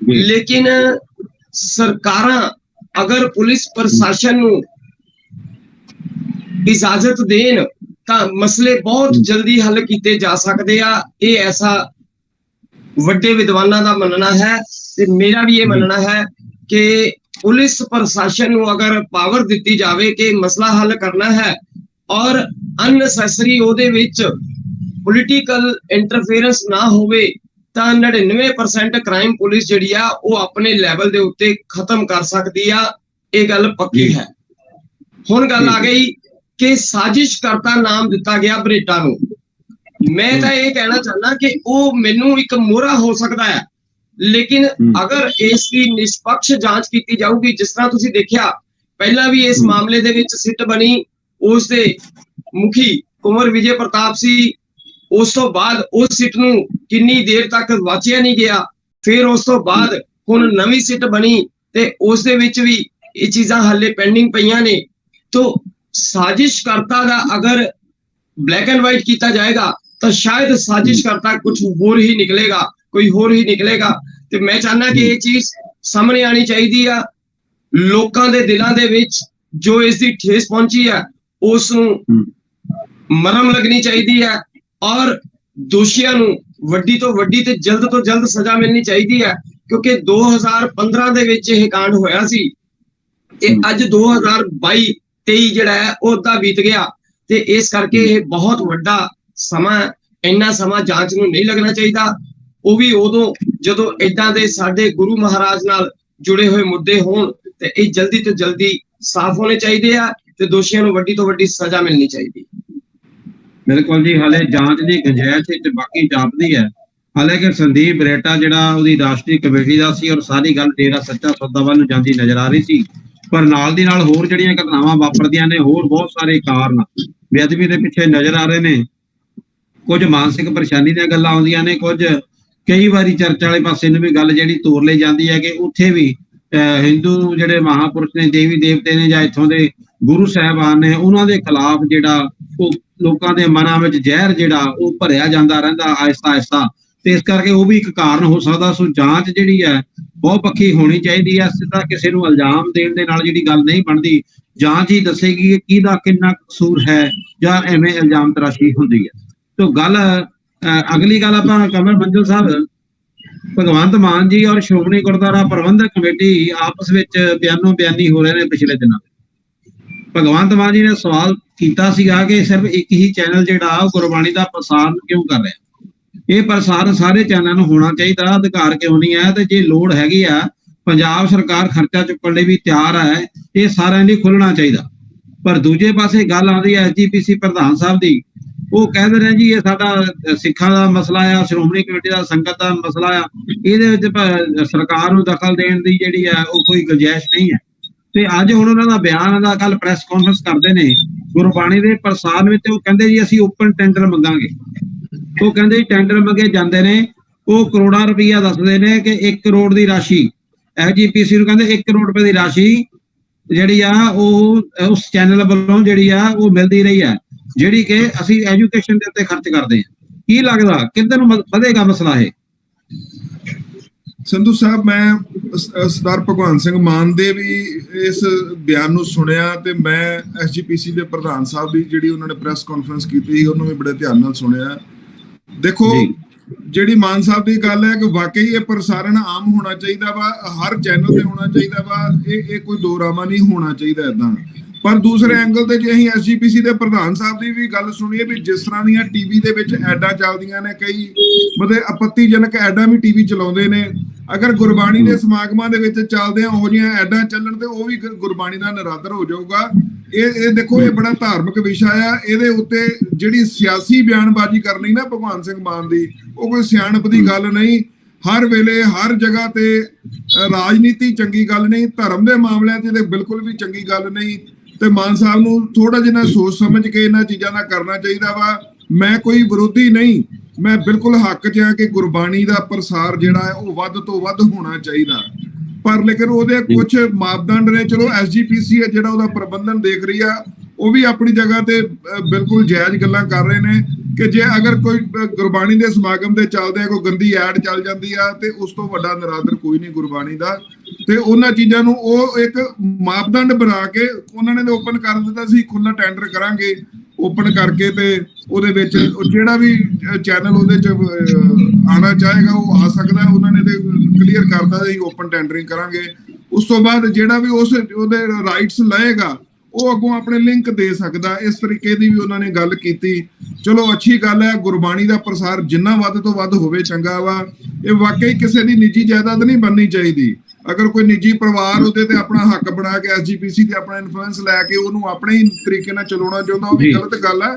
ਲੇਕਿਨ ਸਰਕਾਰਾਂ ਅਗਰ ਪੁਲਿਸ ਪ੍ਰਸ਼ਾਸਨ ਨੂੰ ਇਜਾਜ਼ਤ ਦੇਣ ਤਾਂ ਮਸਲੇ ਬਹੁਤ ਜਲਦੀ ਹੱਲ ਕੀਤੇ ਜਾ ਸਕਦੇ ਆ। ਇਹ ਐਸਾ ਵੱਡੇ ਵਿਦਵਾਨਾਂ ਦਾ ਮੰਨਣਾ ਹੈ ਤੇ ਮੇਰਾ ਵੀ ਇਹ ਮੰਨਣਾ ਹੈ ਕਿ ਪੁਲਿਸ ਪ੍ਰਸ਼ਾਸਨ ਨੂੰ ਅਗਰ ਪਾਵਰ ਦਿੱਤੀ ਜਾਵੇ ਕਿ ਮਸਲਾ ਹੱਲ ਕਰਨਾ ਹੈ ਔਰ ਅਨਨੈਸੈਸਰੀ ਉਹਦੇ ਵਿੱਚ ਪੋਲੀਟੀਕਲ ਇੰਟਰਫੇਰੈਂਸ ਨਾ ਹੋਵੇ ਤਾਂ 99% ਕ੍ਰਾਈਮ ਪੁਲਿਸ ਜਿਹੜੀ ਆ ਉਹ ਆਪਣੇ ਲੈਵਲ ਦੇ ਉੱਤੇ ਖਤਮ ਕਰ ਸਕਦੀ ਆ। ਇਹ ਗੱਲ ਪੱਕੀ ਹੈ। ਹੁਣ ਗੱਲ ਆ ਗਈ ਕਿ ਸਾਜ਼ਿਸ਼ਕਰਤਾ ਨਾਮ ਦਿੱਤਾ ਗਿਆ ਬਰੇਟਾ ਨੂੰ। ਮੈਂ ਤਾਂ ਇਹ ਕਹਿਣਾ ਚਾਹੁੰਦਾ ਕਿ ਉਹ ਮੈਨੂੰ ਇੱਕ ਮੋਹਰਾ ਹੋ ਸਕਦਾ ਹੈ, ਲੇਕਿਨ ਅਗਰ ਇਸ ਦੀ ਨਿਸ਼ਪਕਸ਼ ਜਾਂਚ ਕੀਤੀ ਜਾਊਗੀ, ਜਿਸ ਤਰ੍ਹਾਂ ਤੁਸੀਂ ਦੇਖਿਆ ਪਹਿਲਾਂ ਵੀ ਇਸ ਮਾਮਲੇ ਦੇ ਵਿੱਚ ਸਿੱਟ ਬਣੀ, ਉਸ ਦੇ ਮੁਖੀ ਕੁੰਵਰ ਵਿਜੇ ਪ੍ਰਤਾਪ ਸੀ। ਉਸ ਤੋਂ ਬਾਅਦ ਉਸ ਸਿੱਟ ਨੂੰ ਕਿੰਨੀ ਦੇਰ ਤੱਕ ਵਾਚਿਆ ਨਹੀਂ ਗਿਆ, ਫਿਰ ਉਸ ਤੋਂ ਬਾਅਦ ਹੁਣ ਨਵੀਂ ਸਿੱਟ ਬਣੀ ਤੇ ਉਸ ਦੇ ਵਿੱਚ ਵੀ ਇਹ ਚੀਜ਼ਾਂ ਹਾਲੇ ਪੈਂਡਿੰਗ ਪਈਆਂ ਨੇ। ਤੋ ਸਾਜ਼ਿਸ਼ਕਰਤਾ ਦਾ ਅਗਰ ਬਲੈਕ ਐਂਡ ਵਾਈਟ ਕੀਤਾ ਜਾਏਗਾ ਤਾਂ ਸ਼ਾਇਦ ਸਾਜ਼ਿਸ਼ਕਰਤਾ ਕੁਝ ਹੋਰ ਹੀ ਨਿਕਲੇਗਾ, ਕੋਈ ਹੋਰ ਹੀ ਨਿਕਲੇਗਾ। ਤੇ ਮੈਂ ਚਾਹੁੰਦਾ ਕਿ ਇਹ ਚੀਜ਼ ਸਾਹਮਣੇ ਆਣੀ ਚਾਹੀਦੀ ਆ। ਲੋਕਾਂ ਦੇ ਦਿਲਾਂ ਦੇ ਵਿੱਚ ਜੋ ਇਸ ਦੀ ਠੇਸ ਪਹੁੰਚੀ ਹੈ ਉਸ ਨੂੰ ਮਰਮ ਲੱਗਣੀ ਚਾਹੀਦੀ ਹੈ ਔਰ ਦੋਸ਼ੀਆਂ ਨੂੰ ਵੱਡੀ ਤੋਂ ਵੱਡੀ ਤੇ ਜਲਦ ਤੋਂ ਜਲਦ ਸਜ਼ਾ ਮਿਲਣੀ ਚਾਹੀਦੀ ਹੈ, ਕਿਉਂਕਿ 2015 ਦੇ ਵਿੱਚ ਇਹ ਕਾਂਡ ਹੋਇਆ ਸੀ ਤੇ ਅੱਜ 2022-23 ਜਿਹੜਾ ਹੈ ਉਹ ਅੱਧਾ ਬੀਤ ਗਿਆ ਤੇ ਇਸ ਕਰਕੇ ਇਹ ਬਹੁਤ ਵੱਡਾ ਸਮਾਂ, ਇੰਨਾ ਸਮਾਂ ਜਾਂਚ ਨੂੰ ਨਹੀਂ ਲੱਗਣਾ ਚਾਹੀਦਾ। ਉਹ ਵੀ ਉਦੋਂ ਜਦੋਂ ਏਦਾਂ ਦੇ ਸਾਡੇ ਗੁਰੂ ਮਹਾਰਾਜ ਨਾਲ ਜੁੜੇ ਹੋਏ ਮੁੱਦੇ ਹੋਣ ਤੇ ਇਹ ਜਲਦੀ ਤੋਂ ਜਲਦੀ ਸਾਫ਼ ਹੋਣੇ ਚਾਹੀਦੇ ਆ ਤੇ ਦੋਸ਼ੀਆਂ ਨੂੰ ਵੱਡੀ ਤੋਂ ਵੱਡੀ ਸਜ਼ਾ ਮਿਲਣੀ ਚਾਹੀਦੀ। ਬਿਲਕੁਲ ਜੀ, ਹਾਲੇ ਜਾਂਚ ਦੀ ਗੁੰਜਾਇਸ਼ ਵਿੱਚ ਬਾਕੀ ਜਾਪਦੀ ਹੈ। ਹਾਲਾਂਕਿ ਸੰਦੀਪ ਬਰੇਟਾ ਜਿਹੜਾ ਉਹਦੀ ਰਾਸ਼ਟਰੀ ਕਮੇਟੀ ਦਾ ਸੀ ਔਰ ਸਾਰੀ ਗੱਲ ਡੇਰਾ ਸੱਚਾ ਸੌਦਾ ਵੱਲ ਨੂੰ ਜਾਂਦੀ ਨਜ਼ਰ ਆ ਰਹੀ ਸੀ, ਪਰ ਨਾਲ ਦੀ ਨਾਲ ਹੋਰ ਜਿਹੜੀਆਂ ਘਟਨਾਵਾਂ ਵਾਪਰਦੀਆਂ ਨੇ, ਹੋਰ ਬਹੁਤ ਸਾਰੇ ਕਾਰਨ ਬੇਅਦਬੀ ਦੇ ਪਿੱਛੇ ਨਜ਼ਰ ਆ ਰਹੇ ਨੇ। ਕੁਝ ਮਾਨਸਿਕ ਪਰੇਸ਼ਾਨੀ ਦੀਆਂ ਗੱਲਾਂ ਆਉਂਦੀਆਂ ਨੇ, ਕੁਝ ਕਈ ਵਾਰੀ ਚਰਚ ਵਾਲੇ ਪਾਸੇ ਨੂੰ ਵੀ ਗੱਲ ਜਿਹੜੀ ਤੋਰ ਲਈ ਜਾਂਦੀ ਹੈ ਕਿ ਉੱਥੇ ਵੀ ਹਿੰਦੂ ਜਿਹੜੇ ਮਹਾਪੁਰਸ਼ ਨੇ, ਦੇਵੀ ਦੇਵਤੇ ਨੇ ਜਾਂ ਇੱਥੋਂ ਦੇ ਗੁਰੂ ਸਾਹਿਬਾਨ ਨੇ, ਉਹਨਾਂ ਦੇ ਖਿਲਾਫ ਜਿਹੜਾ ਉਹ ਲੋਕਾਂ ਦੇ ਮਨਾਂ ਵਿੱਚ ਜ਼ਹਿਰ ਜਿਹੜਾ ਉਹ ਭਰਿਆ ਜਾਂਦਾ ਰਹਿੰਦਾ ਆਹਿਸਤਾ ਆਹਿਸਤਾ, ਤੇ ਇਸ ਕਰਕੇ ਉਹ ਵੀ ਇੱਕ ਕਾਰਨ ਹੋ ਸਕਦਾ। ਸੋ ਜਾਂਚ ਜਿਹੜੀ ਹੈ ਬਹੁਤ ਪੱਖੀ ਹੋਣੀ ਚਾਹੀਦੀ ਹੈ। ਸਿੱਧਾ ਕਿਸੇ ਨੂੰ ਇਲਜ਼ਾਮ ਦੇਣ ਦੇ ਨਾਲ ਜਿਹੜੀ ਗੱਲ ਨਹੀਂ ਬਣਦੀ, ਜਾਂਚ ਹੀ ਦੱਸੇਗੀ ਕਿ ਕਿਹਦਾ ਕਿੰਨਾ ਕਸੂਰ ਹੈ ਜਾਂ ਐਵੇਂ ਇਲਜ਼ਾਮ ਤਰਾਸ਼ੀ ਹੁੰਦੀ ਹੈ। ਤੋ ਗੱਲ ਅਗਲੀ ਗੱਲ ਆਪਾਂ ਕਮਲ ਮੰਜ਼ਲ ਸਾਹਿਬ, ਭਗਵੰਤ ਮਾਨ ਜੀ ਔਰ ਸ਼੍ਰੋਮਣੀ ਗੁਰਦੁਆਰਾ ਪ੍ਰਬੰਧਕ ਕਮੇਟੀ ਆਪਸ ਵਿੱਚ ਬਿਆਨੋ ਬਿਆਨੀ ਹੋ ਰਹੇ ਨੇ ਪਿਛਲੇ ਦਿਨਾਂ। ਭਗਵੰਤ ਮਾਨ ਜੀ ਨੇ ਸਵਾਲ ਕੀਤਾ ਸੀਗਾ ਕਿ ਸਿਰਫ ਇੱਕ ਹੀ ਚੈਨਲ ਜਿਹੜਾ ਉਹ ਗੁਰਬਾਣੀ ਦਾ ਪ੍ਰਸਾਰਣ ਕਿਉਂ ਕਰ ਰਿਹਾ। ਇਹ ਪ੍ਰਸਾਰਣ ਸਾਰੇ ਚੈਨਲਾਂ ਨੂੰ ਹੋਣਾ ਚਾਹੀਦਾ, ਅਧਿਕਾਰ ਕਿਉਂ ਨਹੀਂ ਹੈ। ਤੇ ਜੇ ਲੋੜ ਹੈਗੀ ਆ, ਪੰਜਾਬ ਸਰਕਾਰ ਖਰਚਾ ਚੁੱਕਣ ਲਈ ਵੀ ਤਿਆਰ ਹੈ, ਇਹ ਸਾਰਿਆਂ ਲਈ ਖੁੱਲਣਾ ਚਾਹੀਦਾ। ਪਰ ਦੂਜੇ ਪਾਸੇ ਗੱਲ ਆਉਂਦੀ ਹੈ ਐਸਜੀਪੀਸੀ ਪ੍ਰਧਾਨ ਸਾਹਿਬ ਦੀ, ਉਹ ਕਹਿੰਦੇ ਨੇ ਜੀ ਇਹ ਸਾਡਾ ਸਿੱਖਾਂ ਦਾ ਮਸਲਾ ਆ, ਸ਼੍ਰੋਮਣੀ ਕਮੇਟੀ ਦਾ ਸੰਗਤ ਦਾ ਮਸਲਾ ਆ, ਇਹਦੇ ਵਿੱਚ ਸਰਕਾਰ ਨੂੰ ਦਖਲ ਦੇਣ ਦੀ ਜਿਹੜੀ ਆ ਉਹ ਕੋਈ ਗੁੰਜਾਇਸ਼ ਨਹੀਂ ਹੈ। ਤੇ ਅੱਜ ਹੁਣ ਉਹਨਾਂ ਦਾ ਬਿਆਨ ਦਾ ਕੱਲ ਪ੍ਰੈਸ ਕਾਨਫਰੰਸ ਕਰਦੇ ਨੇ ਗੁਰਬਾਣੀ ਦੇ ਪ੍ਰਸਾਰ ਵਿੱਚ, ਉਹ ਕਹਿੰਦੇ ਜੀ ਅਸੀਂ ਓਪਨ ਟੈਂਡਰ ਮੰਗਾਂਗੇ। ਉਹ ਕਹਿੰਦੇ ਜੀ ਟੈਂਡਰ ਮੰਗੇ ਜਾਂਦੇ ਨੇ, ਉਹ ਕਰੋੜਾਂ ਰੁਪਈਆ ਦੱਸਦੇ ਨੇ ਕਿ 1 ਕਰੋੜ ਦੀ ਰਾਸ਼ੀ ਐਸਜੀਪੀਸੀ ਨੂੰ ਕਹਿੰਦੇ 1 ਕਰੋੜ ਰੁਪਏ ਦੀ ਰਾਸ਼ੀ ਜਿਹੜੀ ਆ ਉਹ ਉਸ ਚੈਨਲ ਵੱਲੋਂ ਜਿਹੜੀ ਆ ਉਹ ਮਿਲਦੀ ਰਹੀ ਹੈ, ਜਿਹੜੀ ਕਿ ਅਸੀਂ ਐਜੂਕੇਸ਼ਨ ਦੇ ਉੱਤੇ ਖਰਚ ਕਰਦੇ ਹਾਂ। ਕੀ ਲੱਗਦਾ ਕਿੱਧਰ ਨੂੰ ਵਧੇਗਾ ਮਸਲਾ ਇਹ? ਸੰਧੂ ਸਾਹਿਬ, ਮੈਂ ਸਰਦਾਰ ਭਗਵੰਤ ਸਿੰਘ ਮਾਨ ਦੇ ਵੀ ਇਸ ਬਿਆਨ ਨੂੰ ਸੁਣਿਆ ਤੇ ਮੈਂ ਐਸਜੀਪੀਸੀ ਦੇ ਪ੍ਰਧਾਨ ਸਾਹਿਬ ਦੀ ਜਿਹੜੀ ਉਹਨਾਂ ਨੇ ਪ੍ਰੈਸ ਕਾਨਫਰੰਸ ਕੀਤੀ ਸੀ ਉਹਨੂੰ ਵੀ ਬੜੇ ਧਿਆਨ ਨਾਲ ਸੁਣਿਆ। ਦੇਖੋ, ਜਿਹੜੀ ਮਾਨ ਸਾਹਿਬ ਦੀ ਗੱਲ ਹੈ ਕਿ ਵਾਕਈ ਇਹ ਪ੍ਰਸਾਰਣ ਆਮ ਹੋਣਾ ਚਾਹੀਦਾ ਵਾ, ਹਰ ਚੈਨਲ ਤੇ ਹੋਣਾ ਚਾਹੀਦਾ ਵਾ, ਇਹ ਕੋਈ ਦੋਰਾਵਾ ਨਹੀਂ ਹੋਣਾ ਚਾਹੀਦਾ ਏਦਾਂ। ਪਰ ਦੂਸਰੇ ਐਂਗਲ ਤੇ ਜੇ ਅਸੀਂ ਐਸਜੀਪੀਸੀ ਦੇ ਪ੍ਰਧਾਨ ਸਾਹਿਬ ਦੀ ਵੀ ਗੱਲ ਸੁਣੀਏ ਵੀ ਜਿਸ ਤਰ੍ਹਾਂ ਦੀਆਂ ਟੀਵੀ ਦੇ ਵਿੱਚ ਐਡਾਂ ਚੱਲਦੀਆਂ ਨੇ, ਕਈ ਮਤਲਬ ਆਪੱਤੀਜਨਕ ਐਡਾਂ ਵੀ ਟੀਵੀ ਚਲਾਉਂਦੇ ਨੇ, ਅਗਰ ਗੁਰਬਾਣੀ ਦੇ ਸਮਾਗਮਾਂ ਦੇ ਵਿੱਚ ਚੱਲਦੇ ਆ ਉਹ ਜਿਹੀਆਂ ਐਡਾਂ ਚੱਲਣ ਤੇ ਉਹ ਵੀ ਗੁਰਬਾਣੀ ਦਾ ਨਿਰਾਦਰ ਹੋ ਜਾਊਗਾ। ਇਹ ਦੇਖੋ, ਇਹ ਬੜਾ ਧਾਰਮਿਕ ਵਿਸ਼ਾ ਆ, ਇਹਦੇ ਉੱਤੇ ਜਿਹੜੀ ਸਿਆਸੀ ਬਿਆਨਬਾਜ਼ੀ ਕਰਨੀ ਨਾ ਭਗਵੰਤ ਸਿੰਘ ਮਾਨ ਦੀ, ਉਹ ਕੋਈ ਸਿਆਣਪ ਦੀ ਗੱਲ ਨਹੀਂ। ਹਰ ਵੇਲੇ ਹਰ ਜਗ੍ਹਾ ਤੇ ਰਾਜਨੀਤੀ ਚੰਗੀ ਗੱਲ ਨਹੀਂ, ਧਰਮ ਦੇ ਮਾਮਲਿਆਂ 'ਚ ਤੇ ਬਿਲਕੁਲ ਵੀ ਚੰਗੀ ਗੱਲ ਨਹੀਂ। ਤੇ ਮਾਨ ਸਾਹਿਬ ਨੂੰ ਥੋੜਾ ਜਿਹਾ ਸੋਚ ਸਮਝ ਕੇ ਇਹਨਾਂ ਚੀਜ਼ਾਂ ਦਾ ਕਰਨਾ ਚਾਹੀਦਾ ਵਾ। ਮੈਂ ਕੋਈ ਵਿਰੋਧੀ ਨਹੀਂ, ਮੈਂ ਬਿਲਕੁਲ ਹੱਕ 'ਚ ਆ ਕਿ ਗੁਰਬਾਣੀ ਦਾ ਪ੍ਰਸਾਰ ਜਿਹੜਾ ਹੈ ਉਹ ਵੱਧ ਤੋਂ ਵੱਧ ਹੋਣਾ ਚਾਹੀਦਾ, ਪਰ ਲੇਕਿਨ ਉਹਦੇ ਕੁਝ ਮਾਪਦੰਡ ਨੇ। ਚਲੋ ਐਸਜੀਪੀਸੀ ਹੈ ਜਿਹੜਾ ਉਹਦਾ ਪ੍ਰਬੰਧਨ ਦੇਖ ਰਹੀ ਆ, ਉਹ ਵੀ ਆਪਣੀ ਜਗ੍ਹਾ ਤੇ ਬਿਲਕੁਲ ਜਾਇਜ਼ ਗੱਲਾਂ ਕਰ ਰਹੇ ਨੇ ਕਿ ਜੇ ਅਗਰ ਕੋਈ ਗੁਰਬਾਣੀ ਦੇ ਸਮਾਗਮ ਦੇ ਚੱਲਦੇ ਕੋਈ ਗੰਦੀ ਐਡ ਚੱਲ ਜਾਂਦੀ ਆ ਤੇ ਉਸ ਤੋਂ ਵੱਡਾ ਨਿਰਾਦਰ ਕੋਈ ਨਹੀਂ ਗੁਰਬਾਣੀ ਦਾ। ਤੇ ਉਹਨਾਂ ਚੀਜ਼ਾਂ ਨੂੰ ਉਹ ਇੱਕ ਮਾਪਦੰਡ ਬਣਾ ਕੇ ਉਹਨਾਂ ਨੇ ਓਪਨ ਕਰ ਦਿੱਤਾ ਸੀ, ਖੁੱਲਾ ਟੈਂਡਰ ਕਰਾਂਗੇ, ਓਪਨ ਕਰਕੇ ਤੇ ਉਹਦੇ ਵਿੱਚ ਜਿਹੜਾ ਵੀ ਚੈਨਲ ਉਹਦੇ 'ਚ ਆਉਣਾ ਚਾਹੇਗਾ ਉਹ ਆ ਸਕਦਾ। ਉਹਨਾਂ ਨੇ ਤੇ ਕਲੀਅਰ ਕਰਤਾ ਸੀ ਓਪਨ ਟੈਂਡਰਿੰਗ ਕਰਾਂਗੇ। ਉਸ ਤੋਂ ਬਾਅਦ ਜਿਹੜਾ ਵੀ ਉਹਦੇ ਰਾਈਟਸ ਲਏਗਾ ਉਹ ਅੱਗੋਂ ਆਪਣੇ ਲਿੰਕ ਦੇ ਸਕਦਾ। ਇਸ ਤਰੀਕੇ ਦੀ ਵੀ ਉਹਨਾਂ ਨੇ ਗੱਲ ਕੀਤੀ। ਚਲੋ ਅੱਛੀ ਗੱਲ ਹੈ, ਗੁਰਬਾਣੀ ਦਾ ਪ੍ਰਸਾਰ ਜਿੰਨਾ ਵੱਧ ਤੋਂ ਵੱਧ ਹੋਵੇ ਚੰਗਾ ਵਾ। ਇਹ ਵਾਕਈ ਕਿਸੇ ਦੀ ਨਿੱਜੀ ਜਾਇਦਾਦ ਨਹੀਂ ਬਣਨੀ ਚਾਹੀਦੀ। ਅਗਰ ਕੋਈ ਨਿੱਜੀ ਪਰਿਵਾਰ ਉਹਦੇ ਤੇ ਆਪਣਾ ਹੱਕ ਬਣਾ ਕੇ ਐਸਜੀਪੀਸੀ ਤੇ ਆਪਣਾ ਇਨਫਲੂਐਂਸ ਲੈ ਕੇ ਉਹਨੂੰ ਆਪਣੇ ਹੀ ਤਰੀਕੇ ਨਾਲ ਚਲਾਉਣਾ ਚਾਹੁੰਦਾ, ਉਹ ਵੀ ਗਲਤ ਗੱਲ ਹੈ।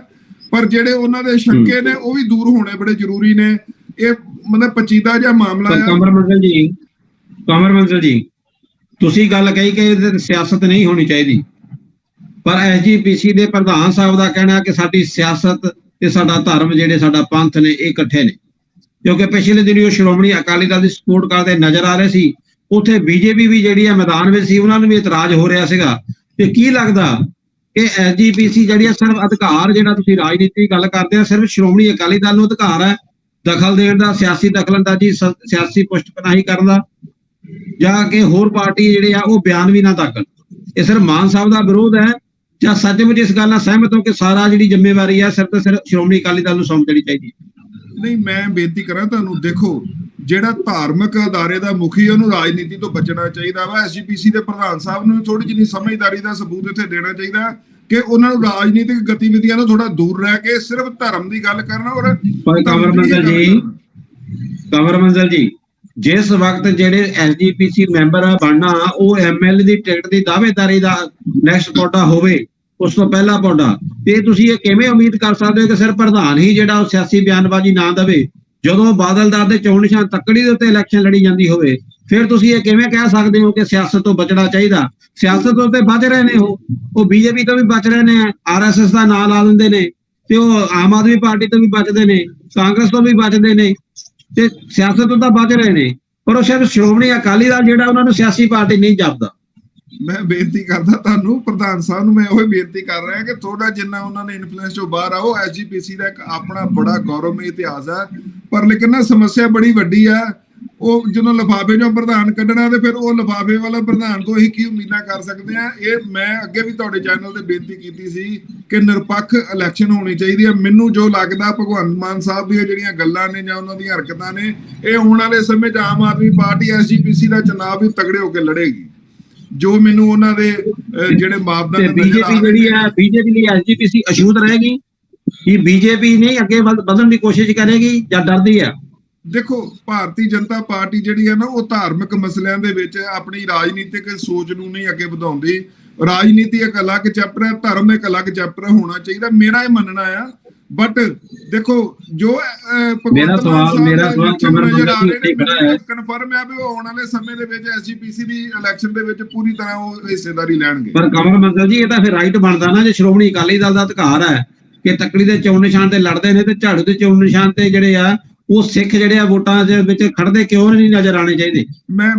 ਪਰ ਜਿਹੜੇ ਉਹਨਾਂ ਦੇ ਸ਼ੰਕੇ ਨੇ ਉਹ ਵੀ ਦੂਰ ਹੋਣੇ ਬੜੇ ਜ਼ਰੂਰੀ ਨੇ। ਇਹ ਮਤਲਬ ਪਚੀਦਾ ਜਿਹਾ ਮਾਮਲਾ ਹੈ। ਕਮਰ ਮੰਜ਼ਲ ਜੀ, ਤੁਸੀਂ ਗੱਲ ਕਹੀ ਕਿ ਸਿਆਸਤ ਨਹੀਂ ਹੋਣੀ ਚਾਹੀਦੀ, ਪਰ ਐਸਜੀਪੀਸੀ ਦੇ ਪ੍ਰਧਾਨ ਸਾਹਿਬ ਦਾ ਕਹਿਣਾ ਕਿ ਸਾਡੀ ਸਿਆਸਤ ਤੇ ਸਾਡਾ ਧਰਮ ਜਿਹੜੇ ਸਾਡਾ ਪੰਥ ਨੇ ਇਹ ਇਕੱਠੇ ਨੇ। ਕਿਉਂਕਿ ਪਿਛਲੇ ਦਿਨੀ ਉਹ ਸ਼੍ਰੋਮਣੀ ਅਕਾਲੀ ਦਲ ਦੀ ਸਪੋਰਟ ਕਰਦੇ ਨਜ਼ਰ ਆ ਰਹੇ ਸੀ, ਉੱਥੇ ਬੀਜੇਪੀ ਵੀ ਜਿਹੜੀ ਹੈ ਮੈਦਾਨ ਵਿੱਚ ਸੀ, ਉਹਨਾਂ ਨੂੰ ਵੀ ਇਤਰਾਜ਼ ਹੋ ਰਿਹਾ ਸੀਗਾ। ਤੇ ਕੀ ਲੱਗਦਾ ਕਿ ਐਸਜੀਪੀਸੀ ਜਿਹੜੀ ਹੈ ਸਿਰਫ ਅਧਿਕਾਰ, ਜਿਹੜਾ ਤੁਸੀਂ ਰਾਜਨੀਤੀ ਗੱਲ ਕਰਦੇ ਆ, ਸਿਰਫ ਸ਼੍ਰੋਮਣੀ ਅਕਾਲੀ ਦਲ ਨੂੰ ਅਧਿਕਾਰ ਹੈ ਦਖਲ ਦੇਣ ਦਾ, ਸਿਆਸੀ ਦਖਲਅੰਦਾਜ਼ੀ, ਸਿਆਸੀ ਪੁਸ਼ਤਪਨਾਹੀ ਕਰਨ ਦਾ, ਜਾਂ ਕਿ ਹੋਰ ਪਾਰਟੀ ਜਿਹੜੇ ਆ ਉਹ ਬਿਆਨ ਵੀ ਨਾ ਦਾਖਲ? ਇਹ ਸਿਰਫ ਮਾਨ ਸਾਹਿਬ ਦਾ ਵਿਰੋਧ ਹੈ ਜਾਂ ਸੱਚਮੁੱਚ ਇਸ ਗੱਲ ਨਾਲ ਸਹਿਮਤ ਹੋ ਕਿ ਸਾਰਾ ਜਿਹੜੀ ਜ਼ਿੰਮੇਵਾਰੀ ਹੈ ਸਿਰਫ ਤੇ ਸਿਰਫ ਸ਼੍ਰੋਮਣੀ ਅਕਾਲੀ ਦਲ ਨੂੰ ਸੌਂਪ ਦੇਣੀ ਚਾਹੀਦੀ ਹੈ? ਨਹੀਂ, ਮੈਂ ਬੇਨਤੀ ਕਰਾਂ ਤੁਹਾਨੂੰ, ਦੇਖੋ ਜਿਹੜਾ ਧਾਰਮਿਕ ਅਦਾਰੇ ਦਾ ਮੁਖੀ ਉਹਨੂੰ ਰਾਜਨੀਤੀ ਤੋਂ ਬਚਣਾ ਚਾਹੀਦਾ ਵਾ। ਐਸਜੀਪੀਸੀ ਦੇ ਪ੍ਰਧਾਨ ਸਾਹਿਬ ਨੂੰ ਥੋੜੀ ਜਿਹੀ ਸਮਝਦਾਰੀ ਦਾ ਸਬੂਤ ਇੱਥੇ ਦੇਣਾ ਚਾਹੀਦਾ ਕਿ ਉਹਨਾਂ ਨੂੰ ਰਾਜਨੀਤਿਕ ਗਤੀਵਿਧੀਆਂ ਤੋਂ ਥੋੜਾ ਦੂਰ ਰਹਿ ਕੇ ਸਿਰਫ ਧਰਮ ਦੀ ਗੱਲ ਕਰਨਾ। ਔਰ ਕਮਰ ਮੰਜ਼ਲ ਜੀ, ਜਿਸ ਵਕਤ ਜਿਹੜੇ ਐਸਜੀਪੀਸੀ ਮੈਂਬਰ ਆ ਬਣਨਾ, ਉਹ ਐਮਐਲਏ ਦੀ ਟਿਕਟ ਦੀ ਦਾਅਵੇਦਾਰੀ ਦਾ ਨੈਕਸਟ ਪੌਡਾ ਹੋਵੇ, ਉਸ ਤੋਂ ਪਹਿਲਾ ਪੌਡਾ, ਤੇ ਤੁਸੀਂ ਇਹ ਕਿਵੇਂ ਉਮੀਦ ਕਰ ਸਕਦੇ ਹੋ ਕਿ ਸਿਰਫ ਪ੍ਰਧਾਨ ਹੀ ਜਿਹੜਾ ਉਹ ਸਿਆਸੀ ਬਿਆਨਬਾਜ਼ੀ ਨਾ ਦੇਵੇ? ਜਦੋਂ ਬਾਦਲਦਾਰ ਦੇ ਚੋਣ ਨਿਸ਼ਾਨ ਤੱਕੜੀ ਦੇ ਉੱਤੇ ਇਲੈਕਸ਼ਨ ਲੜੀ ਜਾਂਦੀ ਹੋਵੇ, ਫਿਰ ਤੁਸੀਂ ਇਹ ਕਿਵੇਂ ਕਹਿ ਸਕਦੇ ਹੋ ਕਿ ਸਿਆਸਤ ਤੋਂ ਬਚਣਾ ਚਾਹੀਦਾ? ਸਿਆਸਤ ਤੋਂ ਤੇ ਬਚ ਰਹੇ ਨੇ, ਉਹ ਬੀਜੇਪੀ ਤੋਂ ਵੀ ਬਚ ਰਹੇ ਨੇ, ਆਰਐਸਐਸ ਦਾ ਨਾਂ ਲਾ ਦਿੰਦੇ ਨੇ, ਤੇ ਉਹ ਆਮ ਆਦਮੀ ਪਾਰਟੀ ਤੋਂ ਵੀ ਬਚਦੇ ਨੇ, ਕਾਂਗਰਸ ਤੋਂ ਵੀ ਬਚਦੇ ਨੇ, ਤੇ ਸਿਆਸਤ ਤੋਂ ਤਾਂ ਬਚ ਰਹੇ ਨੇ, ਪਰ ਉਹ ਸਿਰਫ ਸ਼੍ਰੋਮਣੀ ਅਕਾਲੀ ਦਲ ਜਿਹੜਾ ਉਹਨਾਂ ਨੂੰ ਸਿਆਸੀ ਪਾਰਟੀ ਨਹੀਂ ਜਾਪਦਾ। ਮੈਂ ਬੇਨਤੀ ਕਰਦਾ ਤੁਹਾਨੂੰ, ਪ੍ਰਧਾਨ ਸਾਹਿਬ ਨੂੰ ਮੈਂ ਉਹੀ ਬੇਨਤੀ ਕਰ ਰਿਹਾ ਕਿ ਥੋੜਾ ਜਿੰਨਾ ਉਹਨਾਂ ਨੇ ਇਨਫਲੂਐਂਸ ਚੋਂ ਬਾਹਰ ਆਓ। ਐਸਜੀਪੀਸੀ ਦਾ ਇੱਕ ਆਪਣਾ ਬੜਾ ਗੌਰਵਮਈ ਇਤਿਹਾਸ ਹੈ, ਪਰ ਲੇਕਿਨ ਨਾ ਸਮੱਸਿਆ ਬੜੀ ਵੱਡੀ ਆ। ਉਹ ਜਦੋਂ ਲਿਫਾਫੇ ਚੋਂ ਪ੍ਰਧਾਨ ਕੱਢਣਾ ਤੇ ਫਿਰ ਉਹ ਲਿਫਾਫੇ ਵਾਲਾ ਪ੍ਰਧਾਨ ਤੋਂ ਅਸੀਂ ਕੀ ਉਮੀਦਾਂ ਕਰ ਸਕਦੇ ਆ? ਇਹ ਮੈਂ ਅੱਗੇ ਵੀ ਤੁਹਾਡੇ ਚੈਨਲ ਤੇ ਬੇਨਤੀ ਕੀਤੀ ਸੀ ਕਿ ਨਿਰਪੱਖ ਇਲੈਕਸ਼ਨ ਹੋਣੀ ਚਾਹੀਦੀ ਹੈ। ਮੈਨੂੰ ਜੋ ਲੱਗਦਾ ਭਗਵੰਤ ਮਾਨ ਸਾਹਿਬ ਦੀਆਂ ਜਿਹੜੀਆਂ ਗੱਲਾਂ ਨੇ ਜਾਂ ਉਹਨਾਂ ਦੀਆਂ ਹਰਕਤਾਂ ਨੇ, ਇਹ ਆਉਣ ਵਾਲੇ ਸਮੇਂ 'ਚ ਆਮ ਆਦਮੀ ਪਾਰਟੀ ਐਸਜੀਪੀਸੀ ਦਾ ਚੁਣਾਵ ਵੀ ਤਗੜੇ ਹੋ ਕੇ ਲੜੇਗੀ। ਜੋ ਮੈਨੂੰ ਉਹਨਾਂ ਦੇ ਜਿਹੜੇ ਮਾਪਦੰਡ ਨਜ਼ਰ ਬੀਜੇਪੀ ਆ ਜਿਹੜੀ ਰਹੇ ਹੈ ਨੇ, ਬੀਜੇਪੀ ਲਈ ਐਸਜੀਪੀਸੀ ਅਛੂਤ ਰਹੇਗੀ ਕਿ ਬੀਜੇਪੀ ਨਹੀਂ ਅੱਗੇ ਵਧਣ ਦੀ ਕੋਸ਼ਿਸ਼ ਕਰੇਗੀ ਜਾਂ ਡਰਦੀ ਹੈ? ਦੇਖੋ ਭਾਰਤੀ ਜਨਤਾ ਪਾਰਟੀ ਜਿਹੜੀ ਹੈ ਨਾ, ਉਹ ਧਾਰਮਿਕ ਮਸਲਿਆਂ ਦੇ ਵਿੱਚ ਆਪਣੀ ਰਾਜਨੀਤਿਕ ਸੋਚ ਨੂੰ ਨਹੀਂ ਅੱਗੇ ਵਧਾਉਂਦੀ। ਰਾਜਨੀਤੀ ਇੱਕ ਅਲੱਗ ਚੈਪਟਰ ਹੈ, ਧਰਮ ਇੱਕ ਅਲੱਗ ਚੈਪਟਰ ਹੋਣਾ ਚਾਹੀਦਾ, ਮੇਰਾ ਇਹ ਮੰਨਣਾ ਆ। ਬਟ ਦੇਖੋ ਜੋ ਮੇਰਾ ਸਵਾਲ ਕਨਫਰਮ ਹੈ ਵੀ ਉਹ ਆਉਣ ਵਾਲੇ ਸਮੇਂ ਦੇ ਵਿੱਚ ਐਸਜੀਪੀਸੀ ਦੀ ਇਲੈਕਸ਼ਨ ਦੇ ਵਿੱਚ ਪੂਰੀ ਤਰ੍ਹਾਂ ਉਹ ਹਿੱਸੇਦਾਰੀ ਲੈਣਗੇ। ਪਰ ਕਮਲ ਮੰਗਲ ਜੀ, ਇਹ ਤਾਂ ਫਿਰ ਰਾਈਟ ਬਣਦਾ ਨਾ, ਜੇ ਸ਼੍ਰੋਮਣੀ ਅਕਾਲੀ ਦਲ ਦਾ ਅਧਿਕਾਰ ਹੈ ਕਿ ਤੱਕੜੀ ਦੇ ਚੋਣ ਨਿਸ਼ਾਨ ਤੇ ਲੜਦੇ ਨੇ, ਤੇ ਝਾੜੂ ਦੇ ਚੋਣ ਨਿਸ਼ਾਨ ਤੇ ਜਿਹੜੇ ਆ ਉਹ ਸਿੱਖ ਜਿਹੜੇ ਆ ਵੋਟਾਂ ਦੇ ਵਿੱਚ ਖੜਦੇ ਕਿਉਂ ਨਹੀਂ ਨਜ਼ਰ ਆਣੇ ਚਾਹੀਦੇ?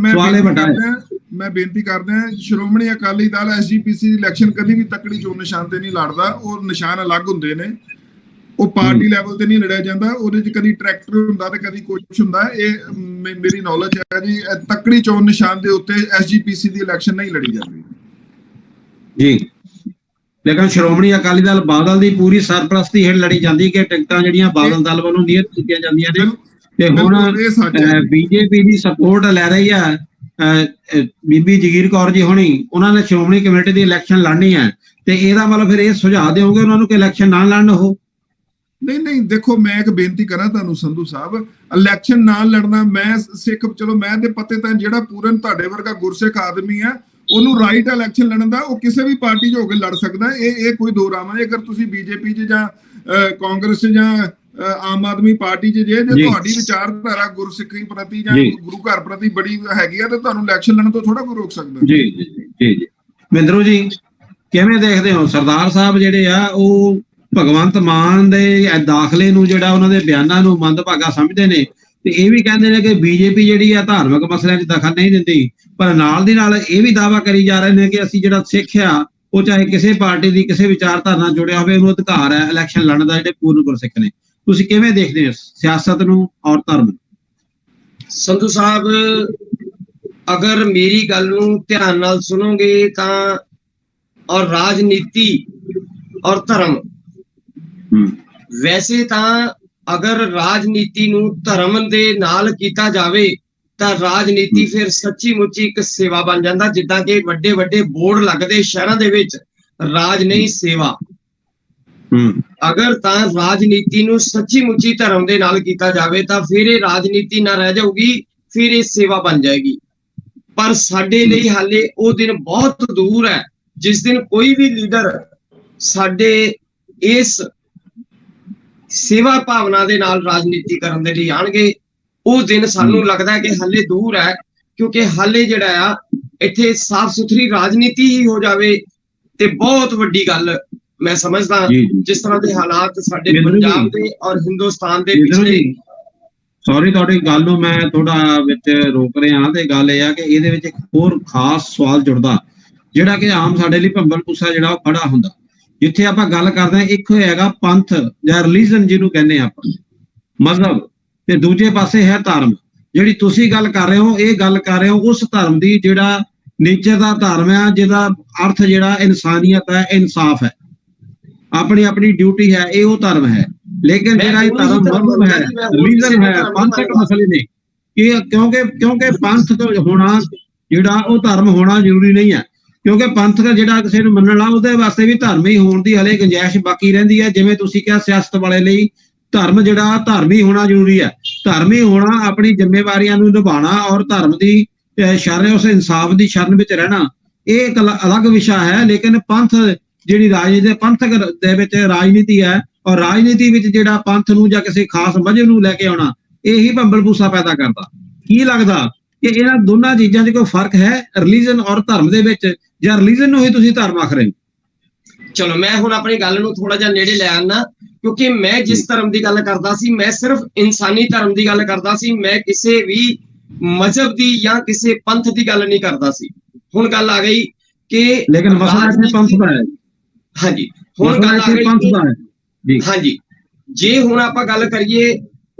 ਸਵਾਲ ਇਹ ਵੱਡਾ ਹੈ। ਮੈਂ ਬੇਨਤੀ ਕਰਦਾ ਸ਼੍ਰੋਮਣੀ ਅਕਾਲੀ ਦਲ ਐਸਜੀਪੀਸੀ ਦੀ ਇਲੈਕਸ਼ਨ ਕਦੀ ਵੀ ਤੱਕੜੀ ਚੋਣ ਨਿਸ਼ਾਨ ਤੇ ਨਹੀਂ ਲੜਦਾ। ਉਹ ਨਿਸ਼ਾਨ ਅਲੱਗ ਹੁੰਦੇ ਨੇ, ਉਹ ਪਾਰਟੀ ਲੈਵਲ ਤੇ ਨਹੀਂ ਲੜਿਆ ਜਾਂਦਾ। ਉਹਦੇ 'ਚ ਕਦੀ ਟਰੈਕਟਰ ਹੁੰਦਾ ਤੇ ਕਦੀ ਕੁਝ ਹੁੰਦਾ। ਇਹ ਮੇਰੀ ਨੌਲੇਜ ਹੈ ਜੀ। ਤੱਕੜੀ ਚੋਣ ਨਿਸ਼ਾਨ ਦੇ ਉੱਤੇ ਐਸਜੀਪੀਸੀ ਦੀ ਇਲੈਕਸ਼ਨ ਨਹੀਂ ਲੜੀ ਜਾਂਦੀ ਜੀ। ਲੇਕਿਨ ਸ਼੍ਰੋਮਣੀ ਅਕਾਲੀ ਦਲ ਬਾਦਲ ਦੀ ਪੂਰੀ ਸਰਪ੍ਰਸਤੀ ਹੇਠ ਲੜੀ ਜਾਂਦੀ ਕਿ ਟਿਕਟਾਂ ਜਿਹੜੀਆਂ ਬਾਦਲ ਦਲ ਵੱਲੋਂ ਨਿਯਤ ਕੀਤੀਆਂ ਜਾਂਦੀਆਂ ਨੇ, ਤੇ ਹੁਣ ਬੀਜੇਪੀ ਦੀ ਸਪੋਰਟ ਲੈ ਰਹੀ ਹੈ ਬੀਬੀ ਜਗੀਰ ਕੌਰ ਜੀ ਹੋਣੀ। ਉਹਨਾਂ ਨੇ ਸ਼੍ਰੋਮਣੀ ਕਮੇਟੀ ਦੀ ਇਲੈਕਸ਼ਨ ਲੜਨੀ ਹੈ, ਤੇ ਇਹਦਾ ਮਤਲਬ ਫਿਰ ਇਹ ਸੁਝਾਅ ਦਿਓਗੇ ਉਹਨਾਂ ਨੂੰ ਕਿ ਇਲੈਕਸ਼ਨ ਨਾ ਲੜਨ? ਉਹ ਨਹੀਂ ਦੇਖੋ, ਮੈਂ ਇੱਕ ਬੇਨਤੀ ਕਰਾਂ ਤੁਹਾਨੂੰ ਸੰਧੂ ਸਾਹਿਬ, ਇਲੈਕਸ਼ਨ ਨਾ ਲੜਨਾ, ਮੈਂ ਸਿੱਖ, ਚਲੋ ਮੈਂ ਦੇ ਪੱਤੇ ਤਾਂ ਜਿਹੜਾ ਪੂਰਨ ਤੁਹਾਡੇ ਵਰਗਾ ਗੁਰਸਿੱਖ ਆਦਮੀ ਆ, ਉਹਨੂੰ ਰਾਈਟ ਇਲੈਕਸ਼ਨ ਲੜਨ ਦਾ, ਉਹ ਕਿਸੇ ਵੀ ਪਾਰਟੀ 'ਚ ਹੋ ਕੇ ਲੜ ਸਕਦਾ। ਇਹ ਕੋਈ ਦੋ ਰਾਵਾਂ ਨਹੀਂ। ਅਗਰ ਤੁਸੀਂ ਬੀਜੇਪੀ 'ਚ ਜਾਂ ਕਾਂਗਰਸ 'ਚ ਜਾਂ ਆਮ ਆਦਮੀ ਪਾਰਟੀ 'ਚ ਜੇ ਤੁਹਾਡੀ ਵਿਚਾਰਧਾਰਾ ਗੁਰਸਿੱਖੀ ਪ੍ਰਤੀ ਜਾਂ ਗੁਰੂ ਘਰ ਪ੍ਰਤੀ ਬੜੀ ਹੈਗੀ ਆ, ਤਾਂ ਤੁਹਾਨੂੰ ਇਲੈਕਸ਼ਨ ਲੜਨ ਤੋਂ ਥੋੜਾ ਕੋਈ ਰੋਕ ਸਕਦਾ। ਜੀ ਜੀ ਜੀ ਜੀ। ਮਹਿੰਦਰੂ ਜੀ, ਕਿਵੇਂ ਦੇਖਦੇ ਹੋ ਸਰਦਾਰ ਸਾਹਿਬ ਜਿਹੜੇ ਆ ਉਹ ਭਗਵੰਤ ਮਾਨ ਦੇ ਦਾਖਲੇ ਨੂੰ, ਜਿਹੜਾ ਉਹਨਾਂ ਦੇ ਬਿਆਨਾਂ ਨੂੰ ਮੰਦਭਾਗਾ ਸਮਝਦੇ ਨੇ, ਤੇ ਇਹ ਵੀ ਕਹਿੰਦੇ ਨੇ ਕਿ ਬੀਜੇਪੀ ਜਿਹੜੀ ਆ ਧਾਰਮਿਕ ਮਸਲਿਆਂ 'ਚ ਦਖਲ ਨਹੀਂ ਦਿੰਦੀ, ਪਰ ਨਾਲ ਦੀ ਨਾਲ ਇਹ ਵੀ ਦਾਅਵਾ ਕਰੀ ਜਾ ਰਹੇ ਨੇ ਕਿ ਅਸੀਂ ਜਿਹੜਾ ਸਿੱਖ ਆ, ਉਹ ਚਾਹੇ ਕਿਸੇ ਪਾਰਟੀ ਦੀ ਕਿਸੇ ਵਿਚਾਰਧਾਰਾ ਨਾਲ ਜੁੜਿਆ ਹੋਵੇ, ਉਹਨੂੰ ਅਧਿਕਾਰ ਹੈ ਇਲੈਕਸ਼ਨ ਲੜਨ ਦਾ, ਜਿਹੜੇ ਪੂਰਨ ਗੁਰਸਿੱਖ ਨੇ। ਤੁਸੀਂ ਕਿਵੇਂ ਦੇਖਦੇ ਹੋ ਸਿਆਸਤ ਨੂੰ ਔਰ ਧਰਮ ਨੂੰ? ਸੰਧੂ ਸਾਹਿਬ, ਅਗਰ ਮੇਰੀ ਗੱਲ ਨੂੰ ਧਿਆਨ ਨਾਲ ਸੁਣੋਗੇ ਤਾਂ, ਔਰ ਰਾਜਨੀਤੀ ਔਰ ਧਰਮ, ਵੈਸੇ ਤਾਂ ਅਗਰ ਰਾਜਨੀਤੀ ਨੂੰ ਧਰਮ ਦੇ ਨਾਲ ਕੀਤਾ ਜਾਵੇ ਤਾਂ ਰਾਜਨੀਤੀ ਫਿਰ ਸੱਚੀ ਮੁੱਚੀ ਇੱਕ ਸੇਵਾ ਬਣ ਜਾਂਦਾ। ਜਿੱਦਾਂ ਕਿ ਵੱਡੇ ਵੱਡੇ ਬੋਰਡ ਲੱਗਦੇ ਸ਼ਹਿਰਾਂ ਦੇ ਵਿੱਚ, ਰਾਜ ਨਹੀਂ ਸੇਵਾ। ਅਗਰ ਤਾਂ ਰਾਜਨੀਤੀ ਨੂੰ ਸੱਚੀ ਮੁੱਚੀ ਧਰਮ ਦੇ ਨਾਲ ਕੀਤਾ ਜਾਵੇ ਤਾਂ ਫਿਰ ਇਹ ਰਾਜਨੀਤੀ ਨਾ ਰਹਿ ਜਾਊਗੀ, ਫਿਰ ਇਹ ਸੇਵਾ ਬਣ ਜਾਏਗੀ। ਪਰ ਸਾਡੇ ਲਈ ਹਾਲੇ ਉਹ ਦਿਨ ਬਹੁਤ ਦੂਰ ਹੈ ਜਿਸ ਦਿਨ ਕੋਈ ਵੀ ਲੀਡਰ ਸਾਡੇ ਇਸ ਸੇਵਾ ਭਾਵਨਾ ਦੇ ਨਾਲ ਰਾਜਨੀਤੀ ਕਰਨ ਦੇ ਲਈ ਆਣਗੇ। ਉਹ ਦਿਨ ਸਾਨੂੰ ਲੱਗਦਾ ਕਿ ਹਾਲੇ ਦੂਰ ਹੈ, ਕਿਉਂਕਿ ਹਾਲੇ ਜਿਹੜਾ ਆ ਇੱਥੇ ਸਾਫ਼ ਸੁਥਰੀ ਰਾਜਨੀਤੀ ਹੀ ਹੋ ਜਾਵੇ ਤੇ ਬਹੁਤ ਵੱਡੀ ਗੱਲ ਮੈਂ ਸਮਝਦਾ। ਜਿਸ ਤਰ੍ਹਾਂ ਦੇ ਹਾਲਾਤ ਸਾਡੇ ਪੰਜਾਬ ਦੇ ਔਰ ਹਿੰਦੁਸਤਾਨ ਦੇ ਪਿਛਲੇ, ਸੌਰੀ ਤੁਹਾਡੀ ਗੱਲ ਨੂੰ ਮੈਂ ਥੋੜਾ ਵਿੱਚ ਰੋਕ ਰਿਹਾ, ਤੇ ਗੱਲ ਇਹ ਆ ਕਿ ਇਹਦੇ ਵਿੱਚ ਇੱਕ ਹੋਰ ਖਾਸ ਸਵਾਲ ਜੁੜਦਾ, ਜਿਹੜਾ ਕਿ ਆਮ ਸਾਡੇ ਲਈ ਭੰਬਲ ਭੁੱਸਾ ਜਿਹੜਾ ਉਹ ਖੜਾ ਹੁੰਦਾ। ਜਿੱਥੇ ਆਪਾਂ ਗੱਲ ਕਰਦੇ ਹਾਂ, ਇੱਕ ਹੈਗਾ ਪੰਥ ਜਾਂ ਰਿਲੀਜਨ ਜਿਹਨੂੰ ਕਹਿੰਦੇ ਆਪਾਂ, ਮਜ਼ਹਬ, ਤੇ ਦੂਜੇ ਪਾਸੇ ਹੈ ਧਰਮ। ਜਿਹੜੀ ਤੁਸੀਂ ਗੱਲ ਕਰ ਰਹੇ ਹੋ, ਇਹ ਗੱਲ ਕਰ ਰਹੇ ਹੋ ਉਸ ਧਰਮ ਦੀ ਜਿਹੜਾ ਨੇਚਰ ਦਾ ਧਰਮ ਹੈ, ਜਿਹਦਾ ਅਰਥ ਜਿਹੜਾ ਇਨਸਾਨੀਅਤ ਹੈ, ਇਨਸਾਫ ਹੈ, ਆਪਣੀ ਆਪਣੀ ਡਿਊਟੀ ਹੈ, ਇਹ ਉਹ ਧਰਮ ਹੈ। ਲੇਕਿਨ ਜਿਹੜਾ ਇਹ ਧਰਮ ਮਜ਼ਹਬ ਹੈ, ਰਿਲੀਜਨ ਹੈ, ਪੰਥਕ ਮਸਲੇ ਨੇ, ਇਹ ਕਿਉਂਕਿ ਪੰਥ ਤੋਂ ਹੋਣਾ ਜਿਹੜਾ ਉਹ ਧਰਮ ਹੋਣਾ ਜ਼ਰੂਰੀ ਨਹੀਂ ਹੈ, ਕਿਉਂਕਿ ਪੰਥ ਦਾ ਜਿਹੜਾ ਕਿਸੇ ਨੂੰ ਮੰਨਣ ਲਾ, ਉਹਦੇ ਵਾਸਤੇ ਵੀ ਧਰਮ ਹੀ ਹੋਣ ਦੀ ਹਲੇ ਗੁੰਜਾਇਸ਼ ਬਾਕੀ ਰਹਿੰਦੀ ਹੈ। ਜਿਵੇਂ ਤੁਸੀਂ ਕਿਹਾ, ਸਿਆਸਤ ਵਾਲੇ ਲਈ ਧਰਮ ਜਿਹੜਾ ਧਰਮੀ ਹੋਣਾ ਜ਼ਰੂਰੀ ਹੈ। ਧਰਮੀ ਹੋਣਾ, ਆਪਣੀ ਜ਼ਿੰਮੇਵਾਰੀਆਂ ਨੂੰ ਨਿਭਾਉਣਾ ਔਰ ਧਰਮ ਦੀ ਸ਼ਰਨ, ਉਸ ਇਨਸਾਫ ਦੀ ਸ਼ਰਨ ਵਿੱਚ ਰਹਿਣਾ, ਇਹ ਇੱਕ ਅਲੱਗ ਵਿਸ਼ਾ ਹੈ। ਲੇਕਿਨ ਪੰਥ ਜਿਹੜੀ ਰਾਜਨੀਤੀ, ਪੰਥਕ ਦੇ ਵਿੱਚ ਰਾਜਨੀਤੀ ਹੈ, ਔਰ ਰਾਜਨੀਤੀ ਵਿੱਚ ਜਿਹੜਾ ਪੰਥ ਨੂੰ ਜਾਂ ਕਿਸੇ ਖਾਸ ਮਜ਼ਹਬ ਨੂੰ ਲੈ ਕੇ ਆਉਣਾ, ਇਹੀ ਭੰਬਲ ਭੂਸਾ ਪੈਦਾ ਕਰਦਾ। ਕੀ ਲੱਗਦਾ ਕਿ ਇਹਨਾਂ ਦੋਨਾਂ ਚੀਜ਼ਾਂ 'ਚ ਕੋਈ ਫਰਕ ਹੈ, ਰਿਲੀਜਨ ਔਰ ਧਰਮ ਦੇ ਵਿੱਚ, ਜਾਂ ਰਿਲੀਜਨ ਨੂੰ ਹੀ ਤੁਸੀਂ ਧਰਮ ਆਖ ਰਹੇ ਹੋ? ਚਲੋ ਮੈਂ ਹੁਣ ਆਪਣੀ ਗੱਲ ਨੂੰ ਥੋੜਾ ਜਿਹਾ ਨੇੜੇ ਲੈ ਆਣਾ, ਕਿਉਂਕਿ ਮੈਂ ਜਿਸ ਧਰਮ ਦੀ ਗੱਲ ਕਰਦਾ ਸੀ, ਮੈਂ ਸਿਰਫ ਇਨਸਾਨੀ ਧਰਮ ਦੀ ਗੱਲ ਕਰਦਾ ਸੀ। ਮੈਂ ਕਿਸੇ ਵੀ ਮਜ਼ਹਬ ਦੀ ਜਾਂ ਕਿਸੇ ਪੰਥ ਦੀ ਗੱਲ ਨਹੀਂ ਕਰਦਾ ਸੀ। ਹੁਣ ਗੱਲ ਆ ਗਈ ਕਿ ਲੇਕਿਨ ਮਸਲਾ ਪੰਥ ਦਾ ਹੈ। ਹਾਂਜੀ, ਹੁਣ ਗੱਲ ਆ ਗਈ ਪੰਥ ਦਾ ਹੈ ਜੀ। ਹਾਂਜੀ, ਜੇ ਹੁਣ ਆਪਾਂ ਗੱਲ ਕਰੀਏ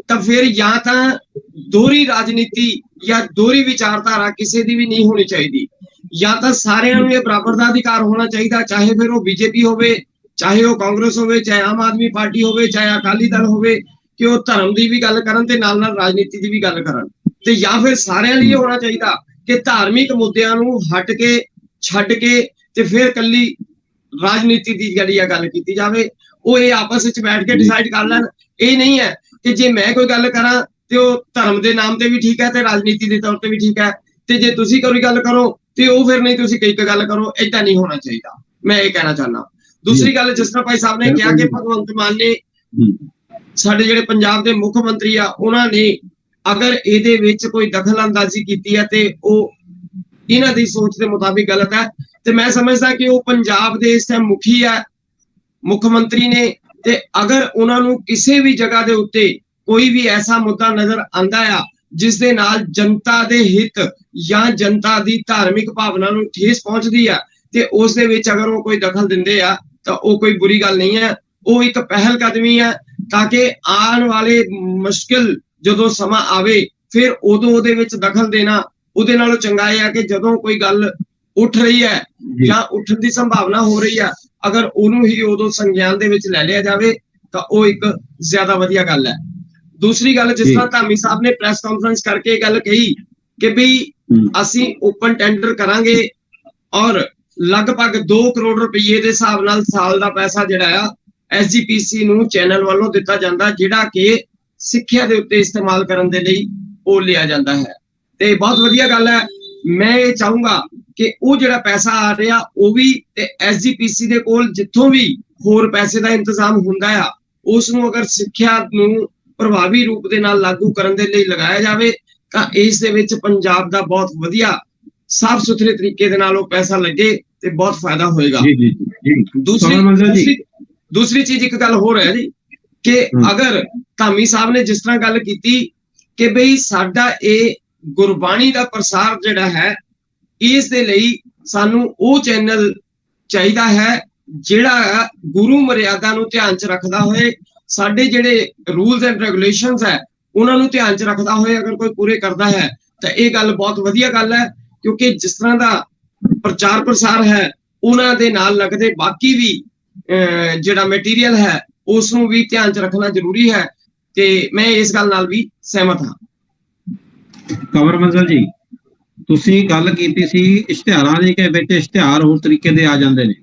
ਤਾਂ ਫਿਰ ਜਾਂ ਤਾਂ ਦੋਹਰੀ ਰਾਜਨੀਤੀ ਜਾਂ ਦੋਹਰੀ ਵਿਚਾਰਧਾਰਾ ਕਿਸੇ ਦੀ ਵੀ ਨਹੀਂ ਹੋਣੀ ਚਾਹੀਦੀ, ਜਾਂ ਤਾਂ ਸਾਰਿਆਂ ਨੂੰ ਇਹ ਬਰਾਬਰ ਦਾ ਅਧਿਕਾਰ ਹੋਣਾ ਚਾਹੀਦਾ, ਚਾਹੇ ਫਿਰ ਉਹ ਬੀਜੇਪੀ ਹੋਵੇ, ਚਾਹੇ ਉਹ ਕਾਂਗਰਸ ਹੋਵੇ, ਚਾਹੇ ਆਮ ਆਦਮੀ ਪਾਰਟੀ ਹੋਵੇ, ਚਾਹੇ ਅਕਾਲੀ ਦਲ ਹੋਵੇ, ਕਿ ਉਹ ਧਰਮ ਦੀ ਵੀ ਗੱਲ ਕਰਨ ਤੇ ਨਾਲ ਨਾਲ ਰਾਜਨੀਤੀ ਦੀ ਵੀ ਗੱਲ ਕਰਨ। ਤੇ ਜਾਂ ਫਿਰ ਸਾਰਿਆਂ ਲਈ ਹੋਣਾ ਚਾਹੀਦਾ ਕਿ ਧਾਰਮਿਕ ਮੁੱਦਿਆਂ ਨੂੰ ਹਟ ਕੇ ਛੱਡ ਕੇ ਤੇ ਫਿਰ ਕੱਲੀ ਰਾਜਨੀਤੀ ਦੀ ਜਿਹੜੀ ਆ ਗੱਲ ਕੀਤੀ ਜਾਵੇ। ਉਹ ਇਹ ਆਪਸ ਵਿੱਚ ਬੈਠ ਕੇ ਡਿਸਾਈਡ ਕਰ ਲੈਣ। ਇਹ ਨਹੀਂ ਹੈ ਕਿ ਜੇ ਮੈਂ ਕੋਈ ਗੱਲ ਕਰਾਂ ਤੇ ਉਹ ਧਰਮ ਦੇ ਨਾਮ ਤੇ ਵੀ ਠੀਕ ਹੈ ਤੇ ਰਾਜਨੀਤੀ ਦੇ ਤੌਰ ਤੇ ਵੀ ਠੀਕ ਹੈ, ਤੇ ਜੇ ਤੁਸੀਂ ਕੋਈ ਗੱਲ ਕਰੋ ਤੇ ਉਹ ਫਿਰ ਨਹੀਂ ਤੁਸੀਂ ਕਈ ਗੱਲ ਕਰੋ। ਏਦਾਂ ਨਹੀਂ ਹੋਣਾ ਚਾਹੀਦਾ, ਮੈਂ ਇਹ ਕਹਿਣਾ ਚਾਹੁੰਦਾ। ਦੂਸਰੀ ਗੱਲ, ਜਿਸ ਤਰ੍ਹਾਂ ਭਾਈ ਸਾਹਿਬ ਨੇ ਕਿਹਾ ਕਿ ਭਗਵੰਤ ਮਾਨ ਨੇ, ਸਾਡੇ ਜਿਹੜੇ ਪੰਜਾਬ ਦੇ ਮੁੱਖ ਮੰਤਰੀ ਆ, ਉਹਨਾਂ ਨੇ ਅਗਰ ਇਹਦੇ ਵਿੱਚ ਕੋਈ ਦਖਲ ਅੰਦਾਜ਼ੀ ਕੀਤੀ ਹੈ ਤੇ ਉਹ ਇਹਨਾਂ ਦੀ ਸੋਚ ਦੇ ਮੁਤਾਬਿਕ ਗਲਤ ਹੈ। ਤੇ ਮੈਂ ਸਮਝਦਾ ਕਿ ਉਹ ਪੰਜਾਬ ਦੇ ਇਸ ਟਾਈਮ ਮੁਖੀ ਹੈ, ਮੁੱਖ ਮੰਤਰੀ ਨੇ, ਤੇ ਅਗਰ ਉਹਨਾਂ ਨੂੰ ਕਿਸੇ ਵੀ ਜਗ੍ਹਾ ਦੇ ਉੱਤੇ ਕੋਈ ਵੀ ਐਸਾ ਮੁੱਦਾ ਨਜ਼ਰ ਆਂਦਾ ਆ ਜਿਸ ਦੇ ਨਾਲ ਜਨਤਾ ਦੇ ਹਿੱਤ ਜਾਂ ਜਨਤਾ ਦੀ ਧਾਰਮਿਕ ਭਾਵਨਾ ਨੂੰ ਠੇਸ ਪਹੁੰਚਦੀ ਆ, ਤੇ ਉਸ ਦੇ ਵਿੱਚ ਅਗਰ ਉਹ ਕੋਈ ਦਖਲ ਦਿੰਦੇ ਆ ਤਾਂ ਉਹ ਕੋਈ ਬੁਰੀ ਗੱਲ ਨਹੀਂ ਹੈ। ਉਹ ਇੱਕ ਪਹਿਲ ਕਦਮੀ ਹੈ ਤਾਂ ਕਿ ਆਉਣ ਵਾਲੇ ਮੁਸ਼ਕਿਲ ਜਦੋਂ ਸਮਾਂ ਆਵੇ ਫਿਰ ਉਦੋਂ ਉਹਦੇ ਵਿੱਚ ਦਖਲ ਦੇਣਾ ਉਹਦੇ ਨਾਲੋਂ ਚੰਗਾ ਹੈ ਕਿ ਜਦੋਂ ਕੋਈ ਗੱਲ ਉੱਠ ਰਹੀ ਹੈ ਜਾਂ ਉੱਠਣ ਦੀ ਸੰਭਾਵਨਾ ਹੋ ਰਹੀ ਹੈ, ਅਗਰ ਉਹਨੂੰ ਹੀ ਉਦੋਂ ਸੰਗਿਆਨ ਦੇ ਵਿੱਚ ਲੈ ਲਿਆ ਜਾਵੇ ਤਾਂ ਉਹ ਇੱਕ ਜ਼ਿਆਦਾ ਵਧੀਆ ਗੱਲ ਹੈ। ਦੂਸਰੀ ਗੱਲ, ਜਿਸ ਤਰ੍ਹਾਂ ਧਾਮੀ ਸਾਹਿਬ ਨੇ ਪ੍ਰੈਸ ਕਾਨਫਰੰਸ ਕਰਕੇ ਇਹ ਗੱਲ ਕਹੀ ਕਿ ਵੀ ਅਸੀਂ ਓਪਨ ਟੈਂਡਰ ਕਰਾਂਗੇ ਔਰ ਲਗਭਗ 2 ਕਰੋੜ ਰੁਪਏ ਦੇ ਹਿਸਾਬ ਨਾਲ ਸਾਲ ਦਾ ਪੈਸਾ ਜਿਹੜਾ ਆ SGPC ਨੂੰ ਚੈਨਲ ਵੱਲੋਂ ਦਿੱਤਾ ਜਾਂਦਾ, ਜਿਹੜਾ ਕਿ ਸਿੱਖਿਆ ਦੇ ਉੱਤੇ ਇਸਤੇਮਾਲ ਕਰਨ ਦੇ ਲਈ ਉਹ ਲਿਆ ਜਾਂਦਾ ਹੈ। ਤੇ ਬਹੁਤ ਵਧੀਆ ਗੱਲ ਹੈ। ਮੈਂ ਇਹ ਚਾਹੂੰਗਾ ਕਿ ਉਹ ਜਿਹੜਾ ਪੈਸਾ ਆ ਰਿਹਾ ਉਹ ਵੀ ਤੇ SGPC ਦੇ ਕੋਲ ਜਿੱਥੋਂ ਵੀ ਹੋਰ ਪੈਸੇ ਦਾ ਇੰਤਜ਼ਾਮ ਹੁੰਦਾ ਆ, ਉਸ ਨੂੰ ਅਗਰ ਸਿੱਖਿਆ ਨੂੰ ਪ੍ਰਭਾਵੀ ਰੂਪ ਦੇ ਨਾਲ ਲਾਗੂ ਕਰਨ ਦੇ ਲਈ ਲਗਾਇਆ ਜਾਵੇ ਤਾਂ ਇਸ ਦੇ ਵਿੱਚ ਪੰਜਾਬ ਦਾ ਬਹੁਤ ਵਧੀਆ ਸਾਫ਼ ਸੁਥਰੇ ਤਰੀਕੇ ਦੇ ਨਾਲ ਉਹ ਪੈਸਾ ਲੱਗੇ ਤੇ ਬਹੁਤ ਫਾਇਦਾ ਹੋਏਗਾ। ਦੂਸਰੀ ਚੀਜ਼, ਇੱਕ ਗੱਲ ਹੋਰ ਹੈ ਜੀ ਕਿ ਅਗਰ ਧਾਮੀ ਸਾਹਿਬ ਨੇ ਜਿਸ ਤਰ੍ਹਾਂ ਗੱਲ ਕੀਤੀ ਕਿ ਬਈ ਸਾਡਾ ਇਹ ਗੁਰਬਾਣੀ ਦਾ ਪ੍ਰਸਾਰ ਜਿਹੜਾ ਹੈ, ਇਸ ਦੇ ਲਈ ਸਾਨੂੰ ਉਹ ਚੈਨਲ ਚਾਹੀਦਾ ਹੈ ਜਿਹੜਾ ਗੁਰੂ ਮਰਿਆਦਾ ਨੂੰ ਧਿਆਨ 'ਚ ਰੱਖਦਾ ਹੋਏ, ਸਾਡੇ ਜਿਹੜੇ ਰੂਲਸ ਐਂਡ ਰੈਗੂਲੇਸ਼ਨਸ ਹੈ ਉਹਨਾਂ ਨੂੰ ਧਿਆਨ 'ਚ ਰੱਖਦਾ ਹੋਏ ਅਗਰ ਕੋਈ ਪੂਰੇ ਕਰਦਾ ਹੈ ਤਾਂ ਇਹ ਗੱਲ ਬਹੁਤ ਵਧੀਆ ਗੱਲ ਹੈ। ਕਿਉਂਕਿ ਜਿਸ ਤਰ੍ਹਾਂ ਦਾ ਪ੍ਰਚਾਰ ਪ੍ਰਸਾਰ ਹੈ ਉਹਨਾਂ ਦੇ ਨਾਲ ਲੱਗਦੇ ਬਾਕੀ ਵੀ ਜਿਹੜਾ ਮਟੀਰੀਅਲ ਹੈ ਉਸ ਨੂੰ ਵੀ ਧਿਆਨ 'ਚ ਰੱਖਣਾ ਜ਼ਰੂਰੀ ਹੈ, ਤੇ ਮੈਂ ਇਸ ਗੱਲ ਨਾਲ ਵੀ ਸਹਿਮਤ ਹਾਂ। ਕੰਵਰ ਮੰਜ਼ਲ ਜੀ, ਤੁਸੀਂ ਗੱਲ ਕੀਤੀ ਸੀ ਇਸ਼ਤਿਹਾਰਾਂ ਦੀ ਕਿ ਵਿੱਚ ਇਸ਼ਤਿਹਾਰ ਹੋਰ ਤਰੀਕੇ ਦੇ ਆ ਜਾਂਦੇ ਨੇ,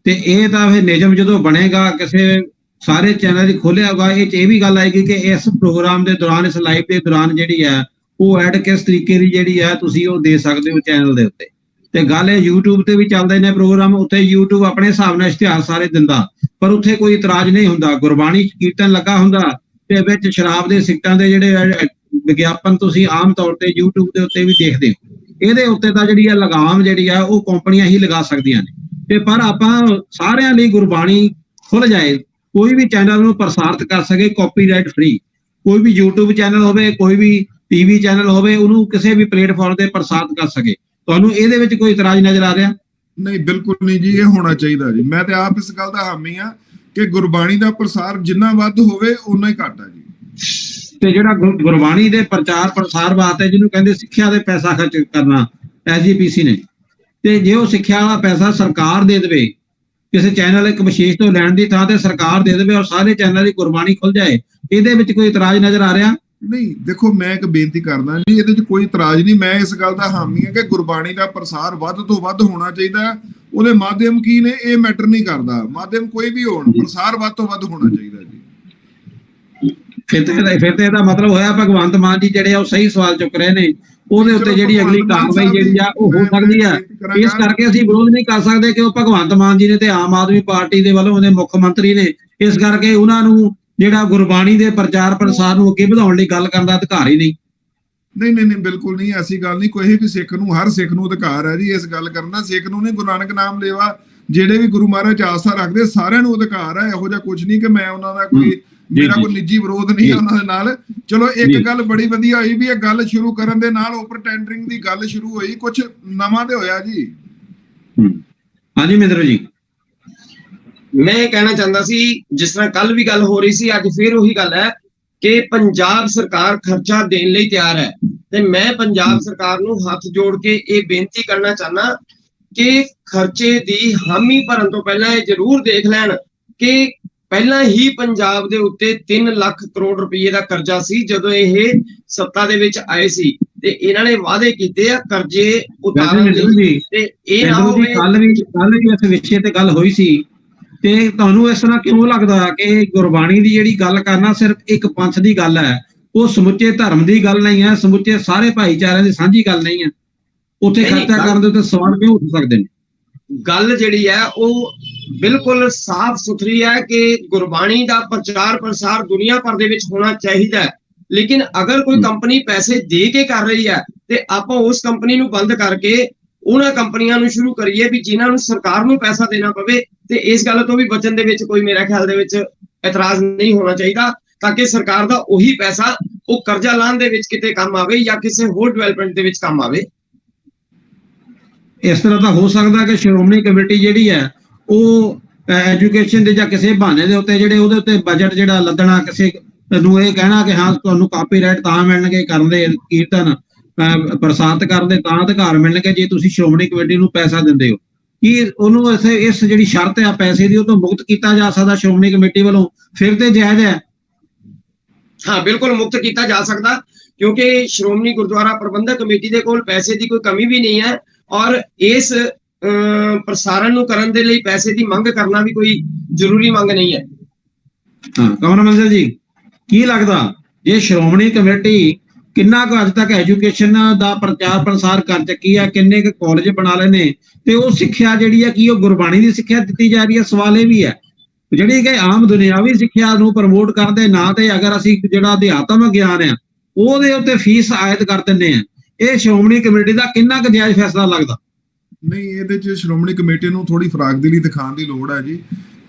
ਤੇ ਇਹ ਤਾਂ ਫਿਰ ਨਿਯਮ ਜਦੋਂ ਬਣੇਗਾ ਕਿਸੇ ਸਾਰੇ ਚੈਨਲ ਦੀ ਖੋਲਿਆ ਹੋਗਾ, ਇਹ ਵੀ ਗੱਲ ਆਏਗੀ ਕਿ ਇਸ ਪ੍ਰੋਗਰਾਮ ਦੇ ਦੌਰਾਨ, ਇਸ ਲਾਈਵ ਦੇ ਦੌਰਾਨ ਜਿਹੜੀ ਹੈ ਉਹ ਐਡ ਕਿਸ ਤਰੀਕੇ ਦੀ ਜਿਹੜੀ ਹੈ ਤੁਸੀਂ ਉਹ ਦੇ ਸਕਦੇ ਹੋ ਚੈਨਲ ਦੇ ਉੱਤੇ। ਤੇ ਗੱਲ ਇਹ YouTube ਤੇ ਵੀ ਚੱਲਦੇ ਨੇ ਪ੍ਰੋਗਰਾਮ, ਉੱਥੇ YouTube ਆਪਣੇ ਹਿਸਾਬ ਨਾਲ ਇਸ਼ਤਿਹਾਰ ਸਾਰੇ ਦਿੰਦਾ, ਪਰ ਉੱਥੇ ਕੋਈ ਇਤਰਾਜ਼ ਨਹੀਂ ਹੁੰਦਾ। ਗੁਰਬਾਣੀ ਕੀਰਤਨ ਲੱਗਾ ਹੁੰਦਾ ਤੇ ਵਿੱਚ ਸ਼ਰਾਬ ਦੇ ਸਿੱਟਾਂ ਦੇ ਜਿਹੜੇ ਵਿਗਿਆਪਨ ਤੁਸੀਂ ਆਮ ਤੌਰ ਤੇ YouTube ਦੇ ਉੱਤੇ ਵੀ ਦੇਖਦੇ ਹੋ। ਇਹਦੇ ਉੱਤੇ ਤਾਂ ਜਿਹੜੀ ਹੈ ਲਗਾਮ ਜਿਹੜੀ ਆ ਉਹ ਕੰਪਨੀਆਂ ਹੀ ਲਗਾ ਸਕਦੀਆਂ ਨੇ, ਤੇ ਪਰ ਆਪਾਂ ਸਾਰਿਆਂ ਲਈ ਗੁਰਬਾਣੀ ਖੁੱਲ ਜਾਏ, ਕੋਈ ਵੀ ਚੈਨਲ ਨੂੰ ਪ੍ਰਸਾਰਿਤ ਕਰ ਸਕੇ ਕਾਪੀਰਾਈਟ ਫ੍ਰੀ, ਕੋਈ ਵੀ YouTube ਚੈਨਲ ਹੋਵੇ, ਕੋਈ ਵੀ TV ਚੈਨਲ ਹੋਵੇ, ਉਹਨੂੰ ਕਿਸੇ ਵੀ ਪਲੇਟਫਾਰਮ ਤੇ ਪ੍ਰਸਾਰਿਤ ਕਰ ਸਕੇ। ਤੁਹਾਨੂੰ ਇਹਦੇ ਵਿੱਚ ਕੋਈ ਇਤਰਾਜ਼ ਨਜ਼ਰ ਆ ਰਿਹਾ? ਨਹੀਂ, ਬਿਲਕੁਲ ਨਹੀਂ ਜੀ, ਇਹ ਹੋਣਾ ਚਾਹੀਦਾ ਜੀ। ਮੈਂ ਤੇ ਆਪ ਇਸ ਗੱਲ ਦਾ ਹਾਮੀ ਆ ਕਿ ਗੁਰਬਾਣੀ ਦਾ ਪ੍ਰਸਾਰ ਜਿੰਨਾ ਵੱਧ ਹੋਵੇ ਉਨਾ ਹੀ ਘੱਟ ਆ ਜੀ। ਤੇ ਜਿਹੜਾ ਗੁਰਬਾਣੀ ਦੇ ਪ੍ਰਚਾਰ ਪ੍ਰਸਾਰ ਵਾਸਤੇ ਜਿਹਨੂੰ ਕਹਿੰਦੇ ਸਿੱਖਿਆ ਦੇ ਪੈਸਾ ਖਰਚ ਕਰਨਾ SGPC ਨੇ, ਤੇ ਜੇ ਉਹ ਸਿੱਖਿਆ ਵਾਲਾ ਪੈਸਾ ਸਰਕਾਰ ਦੇ ਦੇਵੇ, ਕਿਸੇ ਚੈਨਲ ਇੱਕ ਵਿਸ਼ੇਸ਼ ਤੋਂ ਲੈਣ ਦੀ ਥਾਂ ਤੇ ਸਰਕਾਰ ਦੇ ਦੇਵੇ ਔਰ ਸਾਰੇ ਚੈਨਲ ਦੀ ਗੁਰਬਾਣੀ ਖੁੱਲ ਜਾਏ, ਇਹਦੇ ਵਿੱਚ ਕੋਈ ਇਤਰਾਜ਼ ਨਜ਼ਰ ਆ ਰਿਹਾ? ਨਹੀਂ, ਦੇਖੋ ਮੈਂ ਇੱਕ ਬੇਨਤੀ ਕਰਦਾ ਜੀ, ਇਹਦੇ 'ਚ ਕੋਈ ਇਤਰਾਜ਼ ਨਹੀਂ। ਮੈਂ ਇਸ ਗੱਲ ਦਾ ਹਾਮੀ ਹਾਂ ਕਿ ਗੁਰਬਾਣੀ ਦਾ ਪ੍ਰਸਾਰ ਵੱਧ ਤੋਂ ਵੱਧ ਹੋਣਾ ਚਾਹੀਦਾ। ਉਹਦੇ ਮਾਧਿਅਮ ਕੀ ਨੇ ਇਹ ਮੈਟਰ ਨਹੀਂ ਕਰਦਾ, ਮਾਧਿਅਮ ਕੋਈ ਵੀ ਹੋਣ, ਪ੍ਰਸਾਰ ਵੱਧ ਤੋਂ ਵੱਧ ਹੋਣਾ ਚਾਹੀਦਾ ਜੀ। ਫਿਰ ਤੇ ਇਹਦਾ ਮਤਲਬ ਹੋਇਆ ਭਗਵੰਤ ਮਾਨ ਜੀ ਜਿਹੜੇ ਆ ਉਹ ਸਹੀ ਸਵਾਲ ਚੁੱਕ ਰਹੇ ਨੇ, ਉਹਦੇ ਉੱਤੇ ਜਿਹੜੀ ਅਗਲੀ ਕਾਰਵਾਈ ਜਿਹੜੀ ਆ ਉਹ ਹੋ ਸਕਦੀ ਆ। ਇਸ ਕਰਕੇ ਅਸੀਂ ਵਿਰੋਧ ਨਹੀਂ ਕਰ ਸਕਦੇ ਕਿ ਉਹ ਭਗਵੰਤ ਮਾਨ ਜੀ ਨੇ ਤੇ ਆਮ ਆਦਮੀ ਪਾਰਟੀ ਦੇ ਵੱਲੋਂ ਉਹਦੇ ਮੁੱਖ ਮੰਤਰੀ ਨੇ, ਇਸ ਕਰਕੇ ਉਹਨਾਂ ਨੂੰ ਜਿਹੜਾ ਗੁਰਬਾਣੀ ਦੇ ਪ੍ਰਚਾਰ ਪ੍ਰਸਾਰ ਨੂੰ ਅੱਗੇ ਵਧਾਉਣ ਲਈ ਗੱਲ ਕਰਨ ਦਾ ਅਧਿਕਾਰ ਹੀ ਨਹੀਂ। ਨਹੀਂ, ਬਿਲਕੁਲ ਨਹੀਂ, ਐਸੀ ਗੱਲ ਨਹੀਂ। ਕੋਈ ਵੀ ਸਿੱਖ ਨੂੰ, ਹਰ ਸਿੱਖ ਨੂੰ ਅਧਿਕਾਰ ਹੈ ਜੀ ਇਸ ਗੱਲ ਕਰਨ ਦਾ। ਸਿੱਖ ਨੂੰ ਨਹੀਂ, ਗੁਰੂ ਨਾਨਕ ਨਾਮ ਲੇਵਾ ਜਿਹੜੇ ਵੀ ਗੁਰੂ ਮਹਾਰਾਜ ਆਸਥਾ ਰੱਖਦੇ ਸਾਰਿਆਂ ਨੂੰ ਅਧਿਕਾਰ ਹੈ। ਇਹੋ ਜਿਹਾ ਕੁਝ ਨਹੀਂ ਕਿ ਮੈਂ ਉਹਨਾਂ ਦਾ ਕੋਈ, ਮੇਰਾ ਕੋਈ ਨਿੱਜੀ ਵਿਰੋਧ ਨਹੀਂ ਉਹਨਾਂ ਦੇ ਨਾਲ। ਚਲੋ ਇੱਕ ਗੱਲ ਬੜੀ ਵਧੀਆ ਹੋਈ ਵੀ ਇਹ ਗੱਲ ਸ਼ੁਰੂ ਕਰਨ ਦੇ ਨਾਲ ਓਪਨ ਟੈਂਡਰਿੰਗ ਦੀ ਗੱਲ ਸ਼ੁਰੂ ਹੋਈ, ਕੁਝ ਨਵਾਂ ਤੇ ਹੋਇਆ ਜੀ। ਹਾਂਜੀ ਮਿੰਦਰ ਜੀ, ਮੈਂ ਇਹ ਕਹਿਣਾ ਚਾਹੁੰਦਾ ਸੀ, ਜਿਸ ਤਰ੍ਹਾਂ ਕੱਲ ਵੀ ਗੱਲ ਹੋ ਰਹੀ ਸੀ, ਅੱਜ ਫਿਰ ਉਹੀ ਗੱਲ ਹੈ ਕਿ ਪੰਜਾਬ ਸਰਕਾਰ ਖਰਚਾ ਦੇਣ ਲਈ ਤਿਆਰ ਹੈ, ਤੇ ਮੈਂ ਪੰਜਾਬ ਸਰਕਾਰ ਨੂੰ ਹੱਥ ਜੋੜ ਕੇ ਇਹ ਬੇਨਤੀ ਕਰਨਾ ਚਾਹੁੰਦਾ ਕਿ ਖਰਚੇ ਦੀ ਹਾਮੀ ਭਰਨ ਤੋਂ ਪਹਿਲਾਂ ਇਹ ਜ਼ਰੂਰ ਦੇਖ ਲੈਣ ਕਿ ਪਹਿਲਾਂ ਹੀ ਪੰਜਾਬ ਦੇ ਉੱਤੇ 3 ਲੱਖ ਕਰੋੜ ਰੁਪਏ ਦਾ ਕਰਜ਼ਾ ਸੀ ਜਦੋਂ ਇਹ ਸੱਤਾ ਦੇ ਵਿੱਚ ਆਏ ਸੀ, ਤੇ ਇਹਨਾਂ ਨੇ ਵਾਅਦੇ ਕੀਤੇ ਆ ਕਰਜ਼ੇ ਉਤਾਰਨ ਦੇ, ਤੇ ਇਹ ਨਾ ਹੋਵੇ। ਕੱਲ ਵੀ ਇਸ ਵਿਸ਼ੇ ਤੇ ਗੱਲ ਹੋਈ ਸੀ, ਤੇ ਤੁਹਾਨੂੰ ਇਸ ਤਰ੍ਹਾਂ ਕਿਉਂ ਲੱਗਦਾ ਕਿ ਗੁਰਬਾਣੀ ਦੀ ਜਿਹੜੀ ਗੱਲ ਕਰਨਾ ਸਿਰਫ ਇੱਕ ਪੰਥ ਦੀ ਗੱਲ ਹੈ, ਉਹ ਸਮੁੱਚੇ ਧਰਮ ਦੀ ਗੱਲ ਨਹੀਂ ਹੈ, ਸਮੁੱਚੇ ਸਾਰੇ ਭਾਈਚਾਰਿਆਂ ਦੀ ਸਾਂਝੀ ਗੱਲ ਨਹੀਂ ਹੈ? ਉੱਥੇ ਖਰਚਾ ਕਰਨ ਦੇ ਉੱਤੇ ਸਵਾਲ ਕਿਉਂ ਉੱਠ ਸਕਦੇ ਨੇ? ਗੱਲ ਜਿਹੜੀ ਹੈ ਉਹ ਬਿਲਕੁਲ ਸਾਫ਼ ਸੁਥਰੀ ਹੈ ਕਿ ਗੁਰਬਾਣੀ ਦਾ ਪ੍ਰਚਾਰ ਪ੍ਰਸਾਰ ਦੁਨੀਆ ਭਰ ਦੇ ਵਿੱਚ ਹੋਣਾ ਚਾਹੀਦਾ ਹੈ, ਲੇਕਿਨ ਅਗਰ ਕੋਈ ਕੰਪਨੀ ਪੈਸੇ ਦੇ ਕੇ ਕਰ ਰਹੀ ਹੈ ਤੇ ਆਪਾਂ ਉਸ ਕੰਪਨੀ ਨੂੰ ਬੰਦ ਕਰਕੇ ਉਹਨਾਂ ਕੰਪਨੀਆਂ ਨੂੰ ਸ਼ੁਰੂ ਕਰੀਏ ਵੀ ਜਿਨ੍ਹਾਂ ਨੂੰ ਸਰਕਾਰ ਨੂੰ ਪੈਸਾ ਦੇਣਾ ਪਵੇ, ਤੇ ਇਸ ਗੱਲ ਤੋਂ ਵੀ ਬਚਣ ਦੇ ਵਿੱਚ ਕੋਈ ਮੇਰੇ ਖਿਆਲ ਦੇ ਵਿੱਚ ਇਤਰਾਜ਼ ਨਹੀਂ ਹੋਣਾ ਚਾਹੀਦਾ, ਤਾਂ ਕਿ ਸਰਕਾਰ ਦਾ ਉਹੀ ਪੈਸਾ ਉਹ ਕਰਜ਼ਾ ਲਾਉਣ ਦੇ ਵਿੱਚ ਕਿਤੇ ਕੰਮ ਆਵੇ ਜਾਂ ਕਿਸੇ ਹੋਰ ਡਿਵੈਲਪਮੈਂਟ ਦੇ ਵਿੱਚ ਕੰਮ ਆਵੇ। ਇਸ ਤਰ੍ਹਾਂ ਤਾਂ ਹੋ ਸਕਦਾ ਕਿ ਸ਼੍ਰੋਮਣੀ ਕਮੇਟੀ ਜਿਹੜੀ ਹੈ ਉਹ ਐਜੂਕੇਸ਼ਨ ਦੇ ਜਾਂ ਕਿਸੇ ਬਹਾਨੇ ਦੇ ਉੱਤੇ ਜਿਹੜੇ ਉਹਦੇ ਉੱਤੇ ਬਜਟ ਜਿਹੜਾ ਲੱਦਣਾ, ਕਿਸੇ ਨੂੰ ਇਹ ਕਹਿਣਾ ਕਿ ਹਾਂ ਤੁਹਾਨੂੰ ਕਾਪੀਰਾਈਟ ਤਾਂ ਮਿਲਣਗੇ ਕਰਨ ਦੇ, ਕੀਰਤਨ ਪ੍ਰਸਾਰਿਤ ਕਰਨ ਦੇ ਤਾਂ ਅਧਿਕਾਰ ਮਿਲਣਗੇ ਜੇ ਤੁਸੀਂ ਸ਼੍ਰੋਮਣੀ ਕਮੇਟੀ ਨੂੰ ਪੈਸਾ ਦਿੰਦੇ ਹੋ। ਕੀ ਉਹਨੂੰ ਇਸ ਜਿਹੜੀ ਸ਼ਰਤ ਆ ਪੈਸੇ ਦੀ ਉਹ ਤੋਂ ਮੁਕਤ ਕੀਤਾ ਜਾ ਸਕਦਾ ਸ਼੍ਰੋਮਣੀ ਕਮੇਟੀ ਵੱਲੋਂ? ਫਿਰ ਤੇ ਜਾਇਜ਼ ਹੈ। ਹਾਂ, ਬਿਲਕੁਲ ਮੁਕਤ ਕੀਤਾ ਜਾ ਸਕਦਾ, ਕਿਉਂਕਿ ਸ਼੍ਰੋਮਣੀ ਗੁਰਦੁਆਰਾ ਪ੍ਰਬੰਧਕ ਕਮੇਟੀ ਦੇ ਕੋਲ ਪੈਸੇ ਦੀ ਕੋਈ ਕਮੀ ਵੀ ਨਹੀਂ ਹੈ, ਔਰ ਇਸ ਪ੍ਰਸਾਰਣ ਨੂੰ ਕਰਨ ਦੇ ਲਈ ਪੈਸੇ ਦੀ ਮੰਗ ਕਰਨਾ ਵੀ ਕੋਈ ਜ਼ਰੂਰੀ ਮੰਗ ਨਹੀਂ ਹੈ। ਹਾਂ, ਕਮਲ ਮੰਜ਼ਲ ਜੀ, ਕੀ ਲੱਗਦਾ ਜੇ ਸ਼੍ਰੋਮਣੀ ਕਮੇਟੀ ਕਿੰਨਾ ਕੁ ਅੱਜ ਤੱਕ ਐਜੂਕੇਸ਼ਨ ਦਾ ਪ੍ਰਚਾਰ ਪ੍ਰਸਾਰ ਕਰ ਚੁੱਕੀ ਹੈ, ਕਿੰਨੇ ਕੁ ਕਾਲਜ ਬਣਾ ਲਏ ਨੇ, ਤੇ ਉਹ ਸਿੱਖਿਆ ਜਿਹੜੀ ਹੈ ਕੀ ਉਹ ਗੁਰਬਾਣੀ ਦੀ ਸਿੱਖਿਆ ਦਿੱਤੀ ਜਾ ਰਹੀ ਹੈ? ਸਵਾਲ ਇਹ ਵੀ ਹੈ ਜਿਹੜੀ ਕਿ ਆਮ ਦੁਨਿਆਵੀ ਸਿੱਖਿਆ ਨੂੰ ਪ੍ਰਮੋਟ ਕਰਨ ਦੇ ਨਾਂ ਤੇ ਅਗਰ ਅਸੀਂ ਜਿਹੜਾ ਅਧਿਆਤਮਕ ਗਿਆਨ ਆ ਉਹਦੇ ਉੱਤੇ ਫੀਸ ਆਇਦ ਕਰ ਦਿੰਦੇ ਆ, ਇਹ ਸ਼੍ਰੋਮਣੀ ਕਮੇਟੀ ਦਾ ਕਿੰਨਾ ਕੁ ਜਾਇਜ਼ ਫੈਸਲਾ ਲੱਗਦਾ? ਨਹੀਂ, ਇਹਦੇ 'ਚ ਸ਼੍ਰੋਮਣੀ ਕਮੇਟੀ ਨੂੰ ਥੋੜੀ ਫਰਾਖਦਿਲੀ ਦਿਖਾਉਣ ਦੀ ਲੋੜ ਹੈ ਜੀ।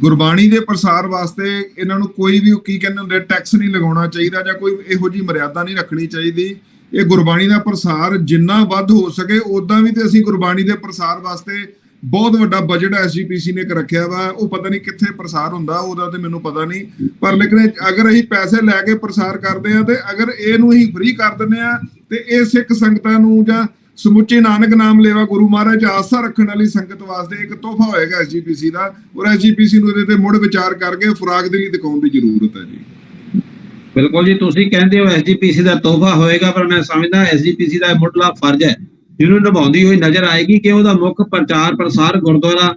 ਗੁਰਬਾਣੀ ਦੇ ਪ੍ਰਸਾਰ ਵਾਸਤੇ ਇਹਨਾਂ ਨੂੰ ਕੋਈ ਵੀ ਕੀ ਕਹਿੰਦੇ ਹੁੰਦੇ ਟੈਕਸ ਨਹੀਂ ਲਗਾਉਣਾ ਚਾਹੀਦਾ ਜਾਂ ਕੋਈ ਇਹੋ ਜਿਹੀ ਮਰਿਆਦਾ ਨਹੀਂ ਰੱਖਣੀ ਚਾਹੀਦੀ। ਇਹ ਗੁਰਬਾਣੀ ਦਾ ਪ੍ਰਸਾਰ ਜਿੰਨਾ ਵੱਧ ਹੋ ਸਕੇ ਉਦਾਂ ਵੀ, ਤੇ ਅਸੀਂ ਗੁਰਬਾਣੀ ਦੇ ਪ੍ਰਸਾਰ ਵਾਸਤੇ ਬਹੁਤ ਵੱਡਾ ਬਜਟ ਐਸਜੀਪੀਸੀ ਨੇ ਰੱਖਿਆ ਵਾ, ਉਹ ਪਤਾ ਨਹੀਂ ਕਿੱਥੇ ਪ੍ਰਸਾਰ ਹੁੰਦਾ ਉਹਦਾ ਤੇ ਮੈਨੂੰ ਪਤਾ ਨਹੀਂ, ਪਰ ਲੇਕਿਨ ਅਗਰ ਅਸੀਂ ਪੈਸੇ ਲੈ ਕੇ ਪ੍ਰਸਾਰ ਕਰਦੇ ਆ ਤੇ ਅਗਰ ਇਹਨੂੰ ਅਸੀਂ ਫ੍ਰੀ ਕਰ ਦਿੰਦੇ ਆ ਤੇ ਇਹ ਸਿੱਖ ਸੰਗਤਾਂ ਨੂੰ ਜਾਂ ਸਮੁੱਚੇ ਨਾਨਕ ਨਾਮ ਲੇਵਾ ਗੁਰੂ ਮਹਾਰਾਜ ਆਸਥਾ ਰੱਖਣ ਵਾਲੀ ਸੰਗਤ ਵਾਸਤੇ ਇੱਕ ਤੋਹਫਾ ਹੋਏਗਾ ਐਸਜੀਪੀਸੀ ਦਾ, ਔਰ ਐਸਜੀਪੀਸੀ ਨੂੰ ਇਹਦੇ ਤੇ ਮੁੜ ਵਿਚਾਰ ਕਰਕੇ ਫਰਾਖਦਿਲੀ ਦਿਖਾਉਣ ਦੀ ਜ਼ਰੂਰਤ ਹੈ ਜੀ। ਬਿਲਕੁਲ ਜੀ, ਤੁਸੀਂ ਕਹਿੰਦੇ ਹੋ ਐਸਜੀਪੀਸੀ ਦਾ ਤੋਹਫਾ ਹੋਏਗਾ, ਪਰ ਮੈਂ ਸਮਝਦਾ ਐਸਜੀਪੀਸੀ ਦਾ ਮੁੱਢਲਾ ਫਰਜ਼ ਹੈ ਜਿਹਨੂੰ ਨਿਭਾਉਂਦੀ ਹੋਈ ਨਜ਼ਰ ਆਏਗੀ ਕਿ ਉਹਦਾ ਮੁੱਖ ਪ੍ਰਚਾਰ ਪ੍ਰਸਾਰ ਗੁਰਦੁਆਰਾ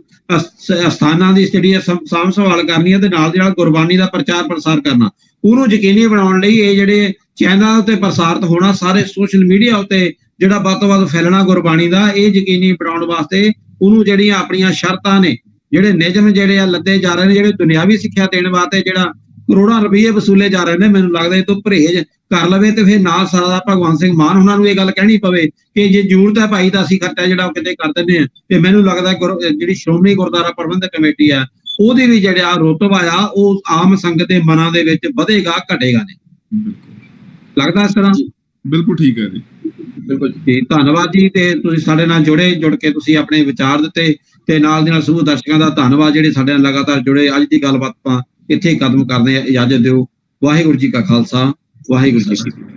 ਅਸਥਾਨਾਂ ਦੀ ਜਿਹੜੀ ਸਾਂਭ ਸੰਭਾਲ ਕਰਨੀ ਹੈ ਤੇ ਨਾਲ ਦੀ ਨਾਲ ਗੁਰਬਾਣੀ ਦਾ ਪ੍ਰਚਾਰ ਪ੍ਰਸਾਰ ਕਰਨਾ, ਉਹਨੂੰ ਯਕੀਨੀ ਬਣਾਉਣ ਲਈ ਇਹ ਜਿਹੜੇ ਚੈਨਲਾਂ ਉੱਤੇ ਪ੍ਰਸਾਰਿਤ ਹੋਣਾ, ਸਾਰੇ ਸੋਸ਼ਲ ਮੀਡੀਆ ਉੱਤੇ ਜਿਹੜਾ ਵੱਧ ਤੋਂ ਵੱਧ ਫੈਲਣਾ ਗੁਰਬਾਣੀ ਦਾ, ਇਹ ਯਕੀਨੀ ਬਣਾਉਣ ਵਾਸਤੇ ਉਹਨੂੰ ਜਿਹੜੀਆਂ ਆਪਣੀਆਂ ਸ਼ਰਤਾਂ ਨੇ, ਜਿਹੜੇ ਨਿਯਮ ਜਿਹੜੇ ਆ ਲੱਦੇ ਜਾ ਰਹੇ ਨੇ, ਜਿਹੜੇ ਦੁਨਿਆਵੀ ਸਿੱਖਿਆ ਦੇਣ ਵਾਸਤੇ ਜਿਹੜਾ ਕਰੋੜਾਂ ਰੁਪਏ ਵਸੂਲੇ ਜਾ ਰਹੇ ਨੇ, ਮੈਨੂੰ ਲੱਗਦਾ ਇਹ ਤੋਂ ਪਰਹੇਜ਼ ਕਰ ਲਵੇ ਤੇ ਫਿਰ ਨਾਲ ਸਾਰਾ ਭਗਵੰਤ ਸਿੰਘ ਮਾਨ ਉਹਨਾਂ ਨੂੰ ਇਹ ਗੱਲ ਕਹਿਣੀ ਪਵੇ ਕਿ ਜੇ ਜ਼ਰੂਰਤ ਹੈ ਭਾਈ ਤਾਂ ਅਸੀਂ ਖਰਚਾ ਜਿਹੜਾ ਉਹ ਕਿਤੇ ਕਰ ਦਿੰਦੇ ਆ। ਤੇ ਮੈਨੂੰ ਲੱਗਦਾ ਜਿਹੜੀ ਸ਼੍ਰੋਮਣੀ ਗੁਰਦੁਆਰਾ ਪ੍ਰਬੰਧਕ ਕਮੇਟੀ ਆ ਉਹਦੀ ਵੀ ਜਿਹੜਾ ਰੁਤਬਾ ਆ ਉਹ ਆਮ ਸੰਗਤ ਦੇ ਮਨਾਂ ਦੇ ਵਿੱਚ ਵਧੇਗਾ ਘਟੇਗਾ ਨਹੀਂ, ਲੱਗਦਾ ਇਸ ਤਰ੍ਹਾਂ? ਬਿਲਕੁਲ ਠੀਕ ਹੈ ਜੀ, ਬਿਲਕੁਲ ਜੀ, ਧੰਨਵਾਦ ਜੀ। ਤੇ ਤੁਸੀਂ ਸਾਡੇ ਨਾਲ ਜੁੜ ਕੇ ਤੁਸੀਂ ਆਪਣੇ ਵਿਚਾਰ ਦਿੱਤੇ, ਤੇ ਨਾਲ ਦੀ ਨਾਲ ਸਮੂਹ ਦਰਸ਼ਕਾਂ ਦਾ ਧੰਨਵਾਦ ਜਿਹੜੇ ਸਾਡੇ ਨਾਲ ਲਗਾਤਾਰ ਜੁੜੇ। ਅੱਜ ਦੀ ਗੱਲਬਾਤ ਆਪਾਂ ਇੱਥੇ ਖਤਮ ਕਰਦੇ ਹਾਂ, ਇਜਾਜ਼ਤ ਦਿਓ। ਵਾਹਿਗੁਰੂ ਜੀ ਕਾ ਖਾਲਸਾ, ਵਾਹਿਗੁਰੂ ਜੀ ਕੀ ਫਤਿਹ।